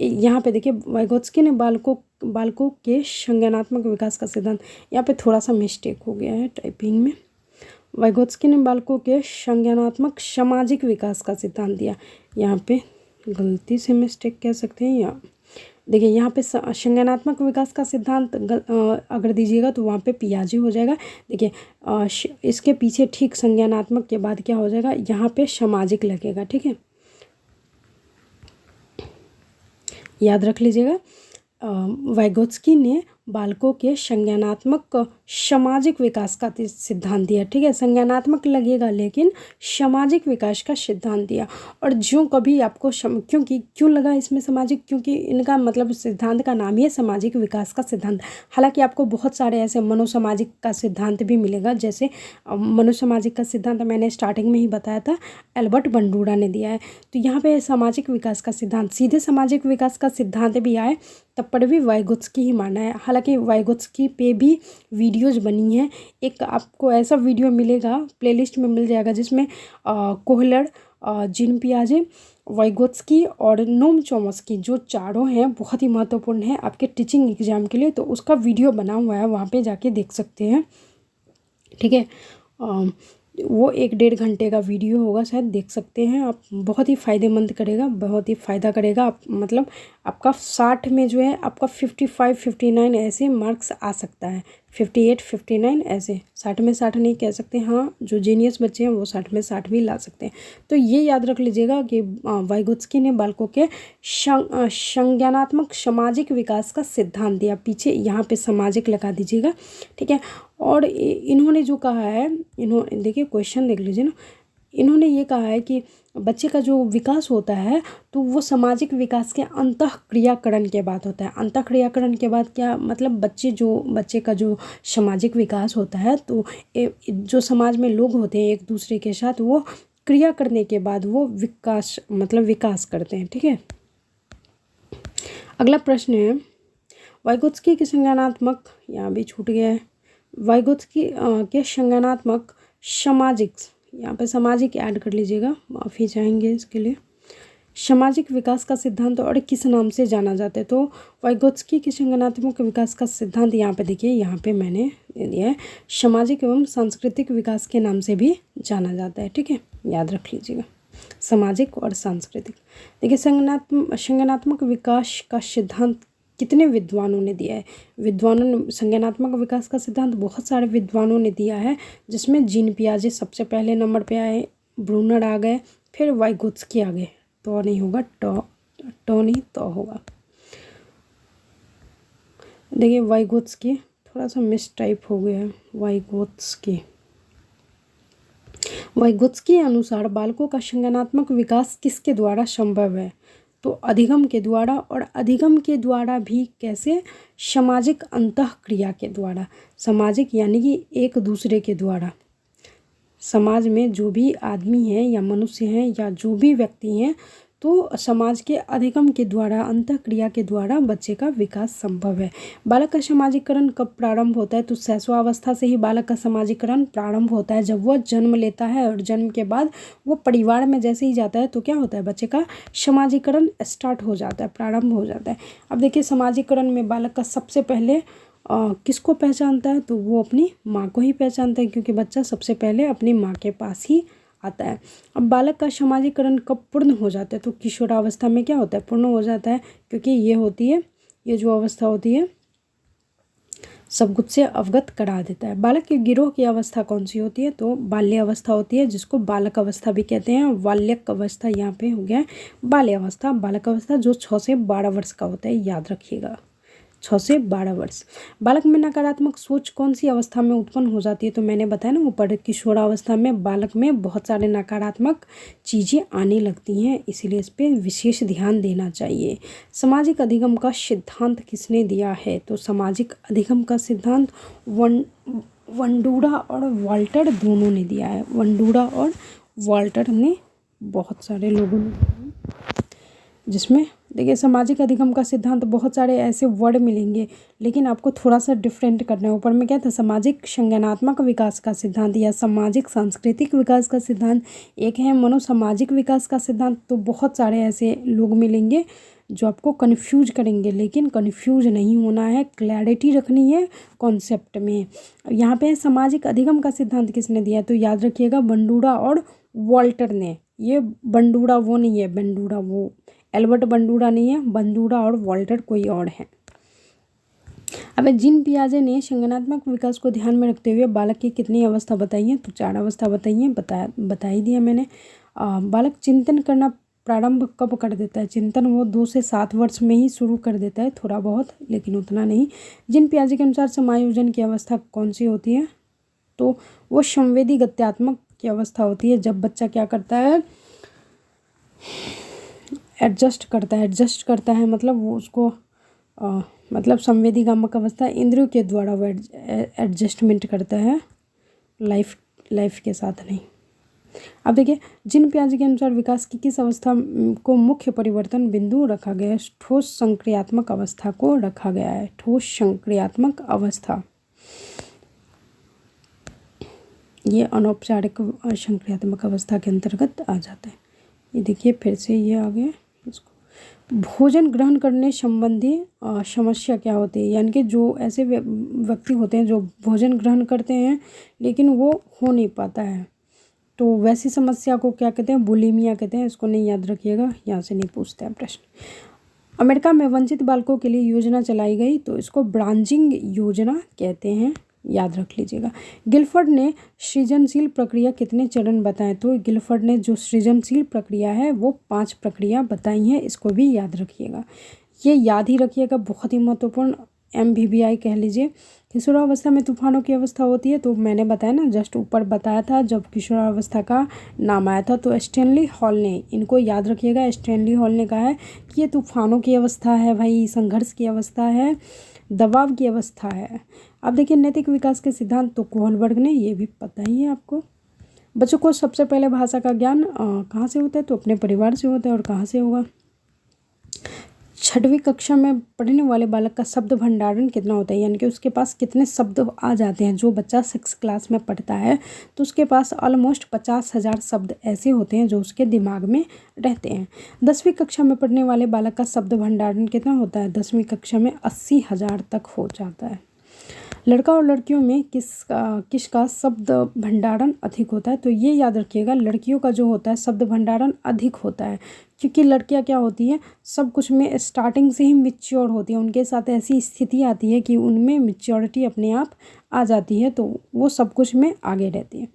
यहाँ पे देखिए, वाइगोत्स्की ने बालकों के संज्ञानात्मक विकास का सिद्धांत, यहाँ पे थोड़ा सा मिस्टेक हो गया है टाइपिंग में। वाइगोत्स्की ने बालकों के संज्ञानात्मक सामाजिक विकास का सिद्धांत दिया, यहाँ पे गलती से मिस्टेक कह सकते हैं। या देखिए यहाँ पे संज्ञानात्मक विकास का सिद्धांत अगर दीजिएगा तो वहाँ पे पियाजे हो जाएगा। देखिए इसके पीछे ठीक संज्ञानात्मक के बाद क्या हो जाएगा, यहाँ पे सामाजिक लगेगा, ठीक है, याद रख लीजिएगा। वाइगोत्स्की ने बालकों के संज्ञानात्मक सामाजिक विकास का सिद्धांत दिया, ठीक है। संज्ञानात्मक लगेगा लेकिन सामाजिक विकास का सिद्धांत दिया। और जो कभी आपको क्यों लगा इसमें सामाजिक, क्योंकि इनका मतलब सिद्धांत का नाम ही है सामाजिक विकास का सिद्धांत। हालांकि आपको बहुत सारे ऐसे मनोसामाजिक का सिद्धांत भी मिलेगा, जैसे मनोसामाजिक का सिद्धांत मैंने स्टार्टिंग में ही बताया था, एल्बर्ट बंडूरा ने दिया है। तो यहाँ पे सामाजिक विकास का सिद्धांत, सीधे सामाजिक विकास का सिद्धांत भी आए तब पर भी वाइगोत्स्की ही माना है। हालांकि वाइगोत्स्की पे भी वीडियोज़ बनी हैं, एक आपको ऐसा वीडियो मिलेगा, प्लेलिस्ट में मिल जाएगा, जिसमें कोहलर, जीन पियाजे, वाइगोत्स्की और नोम चॉम्स्की जो चारों हैं बहुत ही महत्वपूर्ण है आपके टीचिंग एग्जाम के लिए। तो उसका वीडियो बना हुआ है, वहाँ पे जाके देख सकते हैं, ठीक है। वो 1-1.5 घंटे का वीडियो होगा, शायद देख सकते हैं आप, बहुत ही फ़ायदेमंद करेगा, बहुत ही फ़ायदा करेगा। आप मतलब आपका 60 में जो है आपका 55-59 ऐसे मार्क्स आ सकता है, 58-59 ऐसे, 60 में 60 नहीं कह सकते, हाँ जो जीनियस बच्चे हैं वो 60 में 60 भी ला सकते हैं। तो ये याद रख लीजिएगा कि वाइगोत्स्की ने बालकों के संज्ञानात्मक सामाजिक विकास का सिद्धांत दिया, पीछे यहाँ पे सामाजिक लगा दीजिएगा, ठीक है। और इन्होंने जो कहा है, देखिए क्वेश्चन देख लीजिए ना, इन्होंने ये कहा है कि बच्चे का जो विकास होता है तो वो सामाजिक विकास के अंतःक्रियाकरण के बाद होता है। अंतःक्रियाकरण के बाद क्या मतलब, बच्चे का जो सामाजिक विकास होता है, तो जो समाज में लोग होते हैं एक दूसरे के साथ, वो क्रिया करने के बाद वो विकास करते हैं, ठीक है। अगला प्रश्न है, वाइगोत्स्की के संज्ञानात्मक, यहाँ भी छूट गया है, वाइगोत्स्की के संज्ञानात्मक सामाजिक, यहाँ पे सामाजिक ऐड कर लीजिएगा, माफ़ी चाहेंगे इसके लिए। सामाजिक विकास का सिद्धांत और किस नाम से जाना जाता है, तो वाइगोत्स्की के संज्ञानात्मक विकास का सिद्धांत यहाँ पे देखिए, यहाँ पे मैंने दे दिया है, सामाजिक एवं सांस्कृतिक विकास के नाम से भी जाना जाता है, ठीक है, याद रख लीजिएगा, सामाजिक और सांस्कृतिक। देखिए संज्ञानात्मक विकास का सिद्धांत कितने विद्वानों ने दिया है, विद्वानों ने संज्ञानात्मक विकास का सिद्धांत बहुत सारे विद्वानों ने दिया है, जिसमें जीन पियाजे सबसे पहले नंबर पे आए, ब्रूनर आ गए, फिर वाइगोत्स्की आ गए, तो नहीं होगा, टो नहीं तो होगा। देखिए वाइगोत्स्की थोड़ा सा मिस टाइप हो गया है, वाइगोत्स्की अनुसार बालकों का संज्ञानात्मक विकास किसके द्वारा संभव है, तो अधिगम के द्वारा, और अधिगम के द्वारा भी कैसे, सामाजिक अंतःक्रिया के द्वारा। सामाजिक यानी कि एक दूसरे के द्वारा, समाज में जो भी आदमी हैं या मनुष्य हैं या जो भी व्यक्ति हैं, तो समाज के अधिगम के द्वारा, अंतःक्रिया के द्वारा बच्चे का विकास संभव है। बालक का सामाजिकरण कब प्रारंभ होता है? तो शैशवावस्था से ही बालक का सामाजिकरण प्रारंभ होता है। जब वह जन्म लेता है और जन्म के बाद वो परिवार में जैसे ही जाता है तो क्या होता है, बच्चे का सामाजिकरण स्टार्ट हो जाता है, प्रारंभ हो जाता है। अब देखिए, सामाजिकरण में बालक का सबसे पहले किसको पहचानता है? तो वो अपनी माँ को ही पहचानता है, क्योंकि बच्चा सबसे पहले अपनी माँ के पास ही आता है। अब बालक का सामाजिकरण कब पूर्ण हो जाता है? तो किशोरावस्था में क्या होता है, पूर्ण हो जाता है, क्योंकि ये होती है, ये जो अवस्था होती है सब कुछ से अवगत करा देता है। बालक के गिरोह की अवस्था कौन सी होती है? तो बाल्य अवस्था होती है, जिसको बालक अवस्था भी कहते हैं। बाल्यक अवस्था यहाँ पे हो गया बाल्य अवस्था। बालक अवस्था जो 6 से 12 वर्ष का होता है, याद रखिएगा, 6 से 12 वर्ष। बालक में नकारात्मक सोच कौन सी अवस्था में उत्पन्न हो जाती है? तो मैंने बताया ना ऊपर, किशोरावस्था में बालक में बहुत सारे नकारात्मक चीज़ें आने लगती हैं, इसीलिए इस पर विशेष ध्यान देना चाहिए। सामाजिक अधिगम का सिद्धांत किसने दिया है? तो सामाजिक अधिगम का सिद्धांत वंडूरा और वाल्टर दोनों ने दिया है। वंडूरा और वाल्टर ने, बहुत सारे लोगों ने, जिसमें देखिए सामाजिक अधिगम का सिद्धांत, बहुत सारे ऐसे वर्ड मिलेंगे लेकिन आपको थोड़ा सा डिफरेंट करना है। ऊपर में क्या था, सामाजिक संज्ञानात्मक विकास का सिद्धांत या सामाजिक सांस्कृतिक विकास का सिद्धांत, एक है मनोसामाजिक विकास का सिद्धांत। तो बहुत सारे ऐसे लोग मिलेंगे जो आपको कन्फ्यूज करेंगे, लेकिन कन्फ्यूज नहीं होना है, क्लैरिटी रखनी है कॉन्सेप्ट में। यहाँ पे सामाजिक अधिगम का सिद्धांत किसने दिया? तो याद रखिएगा, बंडूरा और वॉल्टर ने। ये बंडूरा वो नहीं है, बंडूरा वो एल्बर्ट बंडूरा नहीं है, बंडूरा और वॉल्टर कोई और है। अब जीन पियाजे ने संज्ञानात्मक विकास को ध्यान में रखते हुए बालक की कितनी अवस्था बताई है? तो 4 अवस्था बताई है, बता ही दिया मैंने। बालक चिंतन करना प्रारंभ कब कर देता है? चिंतन वो 2 से 7 वर्ष में ही शुरू कर देता है, थोड़ा बहुत, लेकिन उतना नहीं। जीन पियाजे के अनुसार समायोजन की अवस्था कौन सी होती है? तो वो संवेदी गत्यात्मक की अवस्था होती है, जब बच्चा क्या करता है, एडजस्ट करता है, मतलब वो उसको मतलब संवेदीगामक अवस्था, इंद्रियों के द्वारा वो एडजस्टमेंट करता है, लाइफ के साथ नहीं। अब देखिए, जिन पियाजे के अनुसार विकास की किस अवस्था को मुख्य परिवर्तन बिंदु रखा गया है? ठोस संक्रियात्मक अवस्था को रखा गया है। ठोस संक्रियात्मक अवस्था, ये अनौपचारिक संक्रियात्मक अवस्था के अंतर्गत आ जाता है। ये देखिए फिर से ये आ गया। इसको भोजन ग्रहण करने संबंधी समस्या क्या होती है? यानी कि जो ऐसे व्यक्ति होते हैं जो भोजन ग्रहण करते हैं लेकिन वो हो नहीं पाता है, तो वैसी समस्या को क्या कहते हैं? बुलिमिया कहते हैं। इसको नहीं याद रखिएगा, यहाँ से नहीं पूछते हैं प्रश्न। अमेरिका में वंचित बालकों के लिए योजना चलाई गई, तो इसको ब्रांचिंग योजना कहते हैं, याद रख लीजिएगा। गिलफर्ड ने सृजनशील प्रक्रिया कितने चरण बताए? तो गिलफर्ड ने जो सृजनशील प्रक्रिया है वो 5 प्रक्रिया बताई हैं, इसको भी याद रखिएगा। ये याद ही रखिएगा, बहुत ही महत्वपूर्ण, MVBI कह लीजिए। किशोरावस्था में तूफानों की अवस्था होती है, तो मैंने बताया ना, जस्ट ऊपर बताया था जब किशोरावस्था का नाम आया था। तो स्टैनली हॉल ने, इनको याद रखिएगा, स्टैनली हॉल ने कहा है कि ये तूफानों की अवस्था है भाई, संघर्ष की अवस्था है, दबाव की अवस्था है। अब देखिए, नैतिक विकास के सिद्धांत, तो कोहलबर्ग ने, ये भी पता ही है आपको। बच्चों को सबसे पहले भाषा का ज्ञान कहाँ से होता है? तो अपने परिवार से होता है। और कहाँ से होगा? 6वीं कक्षा में पढ़ने वाले बालक का शब्द भंडारण कितना होता है? यानी कि उसके पास कितने शब्द आ जाते हैं? जो बच्चा 6 क्लास में पढ़ता है तो उसके पास ऑलमोस्ट 50,000 शब्द ऐसे होते हैं जो उसके दिमाग में रहते हैं। 10वीं कक्षा में पढ़ने वाले बालक का शब्द भंडारण कितना होता है? 10वीं कक्षा में 80,000 तक हो जाता है। लड़का और लड़कियों में किसका शब्द भंडारण अधिक होता है? तो ये याद रखिएगा, लड़कियों का जो होता है शब्द भंडारण अधिक होता है, क्योंकि लड़कियां क्या होती हैं, सब कुछ में स्टार्टिंग से ही मैच्योर होती हैं। उनके साथ ऐसी स्थिति आती है कि उनमें मैच्योरिटी अपने आप आ जाती है, तो वो सब कुछ में आगे रहती है।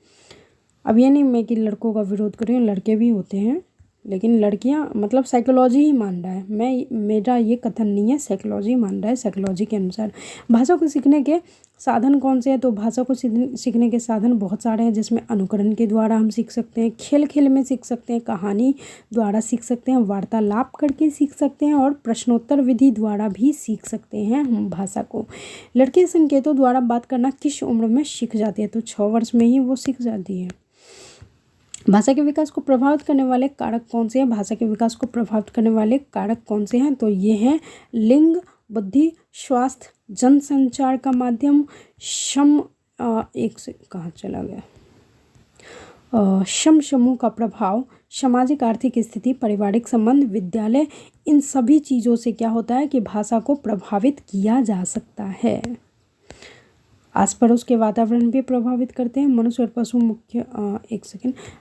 अब ये नहीं मैं कि लड़कों का विरोध कर रही हूँ, लड़के भी होते हैं लेकिन लड़कियां मतलब साइकोलॉजी ही मान रहा है, मेरा ये कथन नहीं है, साइकोलॉजी मान रहा है। साइकोलॉजी के अनुसार भाषा को सीखने के साधन कौन से हैं, तो भाषा को सीखने के साधन बहुत सारे हैं, जिसमें अनुकरण के द्वारा हम सीख सकते हैं, खेल खेल में सीख सकते हैं, कहानी द्वारा सीख सकते हैं, वार्तालाप करके सीख सकते हैं और प्रश्नोत्तर विधि द्वारा भी सीख सकते हैं हम भाषा को। लड़के संकेतों द्वारा बात करना किस उम्र में सीख जाती है, तो 6 वर्ष में ही वो सीख जाती है। भाषा के विकास को प्रभावित करने वाले कारक कौन से हैं, भाषा के विकास को प्रभावित करने वाले कारक कौन से हैं, तो ये हैं लिंग, बुद्धि, स्वास्थ्य, जनसंचार का माध्यम, एक से कहाँ चला गया, समूह का प्रभाव, सामाजिक आर्थिक स्थिति, पारिवारिक संबंध, विद्यालय, इन सभी चीज़ों से क्या होता है कि भाषा को प्रभावित किया जा सकता है। आस पड़ोस के वातावरण भी प्रभावित करते हैं। मनुष्य और पशु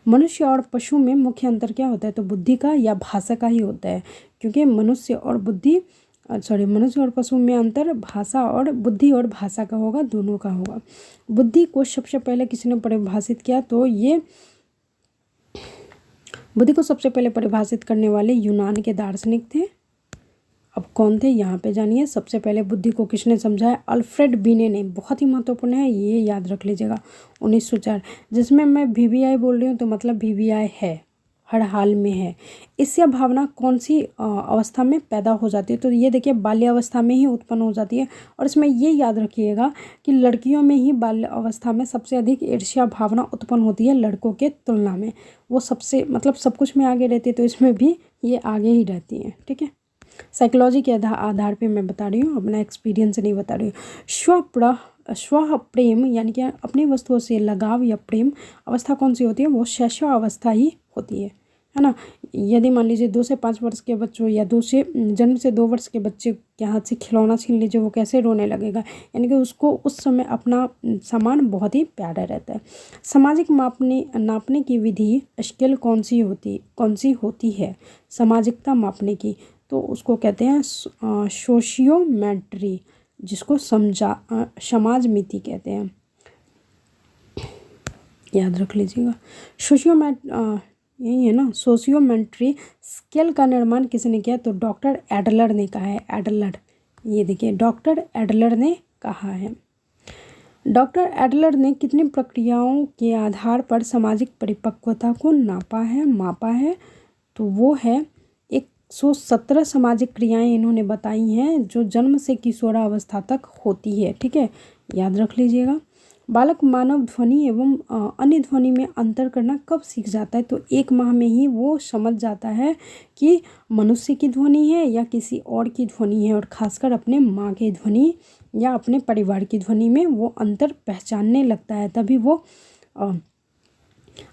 मनुष्य और पशु में मुख्य अंतर क्या होता है, तो बुद्धि का या भाषा का ही होता है, क्योंकि मनुष्य और पशु में अंतर भाषा और बुद्धि और भाषा का होगा, दोनों का होगा। बुद्धि को सबसे पहले किसने परिभाषित किया, तो ये बुद्धि को सबसे पहले परिभाषित करने वाले यूनान के दार्शनिक थे। अब कौन थे यहाँ पे जानिए। सबसे पहले बुद्धि को किसने समझाया, अल्फ्रेड बीने ने। बहुत ही महत्वपूर्ण है, ये याद रख लीजिएगा, 1904। जिसमें मैं VVI बोल रही हूँ तो मतलब VVI है, हर हाल में है। इससे भावना कौन सी अवस्था में पैदा हो जाती है, तो ये देखिए बाल्य अवस्था में ही उत्पन्न हो जाती है। और इसमें ये याद रखिएगा कि लड़कियों में ही बाल्य अवस्था में सबसे अधिक ईर्ष्या भावना उत्पन्न होती है लड़कों के तुलना में। वो सबसे मतलब सब कुछ में आगे रहती है, तो इसमें भी ये आगे ही रहती है। ठीक है, साइकोलॉजी के आधार पे मैं बता रही हूँ, अपना एक्सपीरियंस नहीं बता रही हूँ। स्व प्रेम यानी कि अपनी वस्तुओं से लगाव या प्रेम अवस्था कौन सी होती है, वो शैशव अवस्था ही होती है ना। यदि मान लीजिए 2 से 5 वर्ष के बच्चों या जन्म से 2 वर्ष के बच्चे के हाथ से खिलौना छीन लीजिए, वो कैसे रोने लगेगा, यानी कि उसको उस समय अपना सामान बहुत ही प्यारा रहता है। सामाजिक नापने की विधि स्केल कौन सी होती है सामाजिकता मापने की, तो उसको कहते हैं सोशियोमेट्री, जिसको समाज मिति कहते हैं, याद रख लीजिएगा। यही है ना, सोशियोमेट्री स्केल का निर्माण किसने किया, तो डॉक्टर एडलर ने कहा है। एडलर, ये देखिए डॉक्टर एडलर ने कहा है। डॉक्टर एडलर ने कितनी प्रक्रियाओं के आधार पर सामाजिक परिपक्वता को मापा है, तो वो है 117 सामाजिक क्रियाएं इन्होंने बताई हैं जो जन्म से किशोरावस्था तक होती है। ठीक है, याद रख लीजिएगा। बालक मानव ध्वनि एवं अन्य ध्वनि में अंतर करना कब सीख जाता है, तो 1 माह में ही वो समझ जाता है कि मनुष्य की ध्वनि है या किसी और की ध्वनि है, और खासकर अपने माँ की ध्वनि या अपने परिवार की ध्वनि में वो अंतर पहचानने लगता है। तभी वो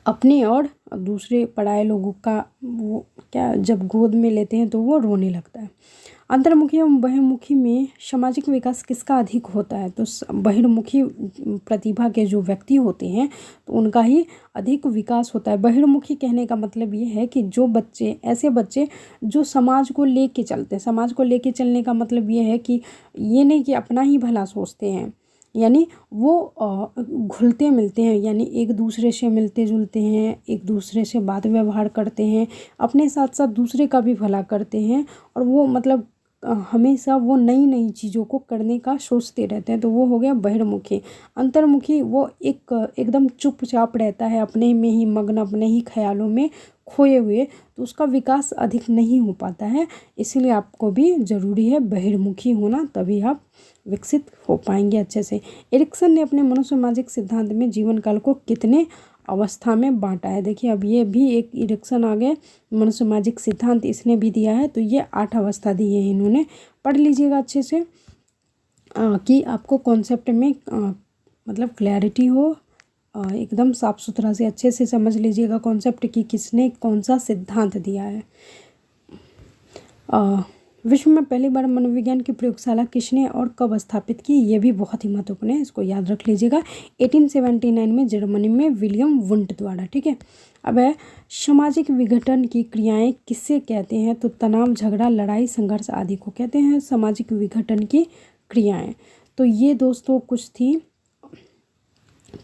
अपने और दूसरे पराये लोगों का वो क्या जब गोद में लेते हैं तो वो रोने लगता है। अंतर्मुखी एवं बहिर्मुखी में सामाजिक विकास किसका अधिक होता है, तो बहिर्मुखी प्रतिभा के जो व्यक्ति होते हैं तो उनका ही अधिक विकास होता है। बहिर्मुखी कहने का मतलब ये है कि ऐसे बच्चे जो समाज को लेके चलते हैं। समाज को लेके चलने का मतलब ये है कि ये नहीं कि अपना ही भला सोचते हैं, यानी वो घुलते मिलते हैं, यानी एक दूसरे से मिलते जुलते हैं, एक दूसरे से बात व्यवहार करते हैं, अपने साथ साथ दूसरे का भी भला करते हैं, और वो मतलब हमेशा वो नई नई चीज़ों को करने का सोचते रहते हैं, तो वो हो गया बहिर्मुखी। अंतर्मुखी वो एकदम चुपचाप रहता है, अपने में ही मग्न, अपने ही ख्यालों में खोए हुए, तो उसका विकास अधिक नहीं हो पाता है। इसीलिए आपको भी ज़रूरी है बहिर्मुखी होना, तभी आप विकसित हो पाएंगे अच्छे से। एरिक्सन ने अपने मनोसामाजिक सिद्धांत में जीवन काल को कितने अवस्था में बांटा है, देखिए अब ये भी एक एरिक्सन आ गए, मनोसामाजिक सिद्धांत इसने भी दिया है, तो ये 8 अवस्था दी है इन्होंने। पढ़ लीजिएगा अच्छे से कि आपको कॉन्सेप्ट में मतलब क्लैरिटी हो, एकदम साफ सुथरा से अच्छे से समझ लीजिएगा कॉन्सेप्ट कि किसने कौन सा सिद्धांत दिया है। विश्व में पहली बार मनोविज्ञान की प्रयोगशाला किसने और कब स्थापित की, ये भी बहुत ही महत्वपूर्ण है, इसको याद रख लीजिएगा। 1879 में जर्मनी में विलियम वुंट द्वारा। ठीक है, अब है सामाजिक विघटन की क्रियाएं किससे कहते हैं, तो तनाव, झगड़ा, लड़ाई, संघर्ष आदि को कहते हैं सामाजिक विघटन की क्रियाएं। तो ये दोस्तों कुछ थी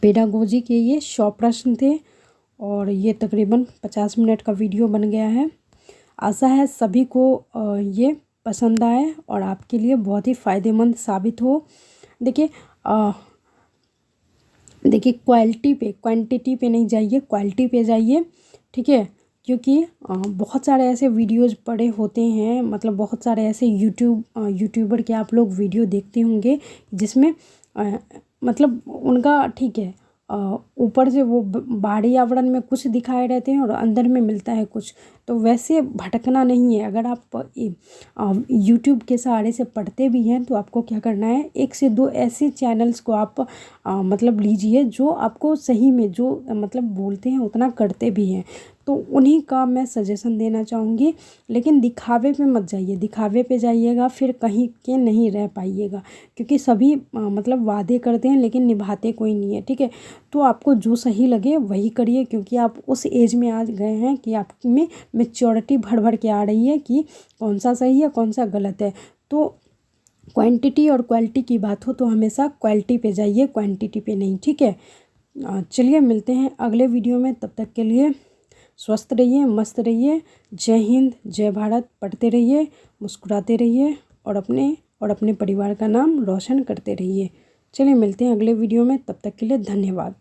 पेडागोजी के, ये 100 प्रश्न थे, और ये तकरीबन 50 मिनट का वीडियो बन गया है। आशा है सभी को ये पसंद आए और आपके लिए बहुत ही फ़ायदेमंद साबित हो। देखिए क्वालिटी पे, क्वांटिटी पे नहीं जाइए, क्वालिटी पे जाइए, ठीक है। क्योंकि बहुत सारे ऐसे वीडियोज़ पड़े होते हैं, मतलब बहुत सारे ऐसे यूट्यूबर के आप लोग वीडियो देखते होंगे जिसमें मतलब उनका ठीक है, ऊपर से वो बाहरी आवरण में कुछ दिखाए रहते हैं और अंदर में मिलता है कुछ। तो वैसे भटकना नहीं है। अगर आप यूट्यूब के सहारे से पढ़ते भी हैं तो आपको क्या करना है, 1 से 2 ऐसे चैनल्स को आप मतलब लीजिए जो आपको सही में जो मतलब बोलते हैं उतना करते भी हैं, तो उन्हीं का मैं सजेशन देना चाहूँगी। लेकिन दिखावे पे मत जाइए, दिखावे पे जाइएगा फिर कहीं के नहीं रह पाइएगा, क्योंकि सभी मतलब वादे करते हैं लेकिन निभाते कोई नहीं है, ठीक है। तो आपको जो सही लगे वही करिए, क्योंकि आप उस एज में आ गए हैं कि आप में मैच्योरिटी भर भर के आ रही है कि कौन सा सही है कौन सा गलत है। तो क्वांटिटी और क्वालिटी की बात हो तो हमेशा क्वालिटी पे जाइए, क्वांटिटी पे नहीं, ठीक है। चलिए मिलते हैं अगले वीडियो में, तब तक के लिए स्वस्थ रहिए, मस्त रहिए। जय हिंद, जय भारत। पढ़ते रहिए, मुस्कुराते रहिए और अपने परिवार का नाम रोशन करते रहिए। चलिए मिलते हैं अगले वीडियो में, तब तक के लिए धन्यवाद।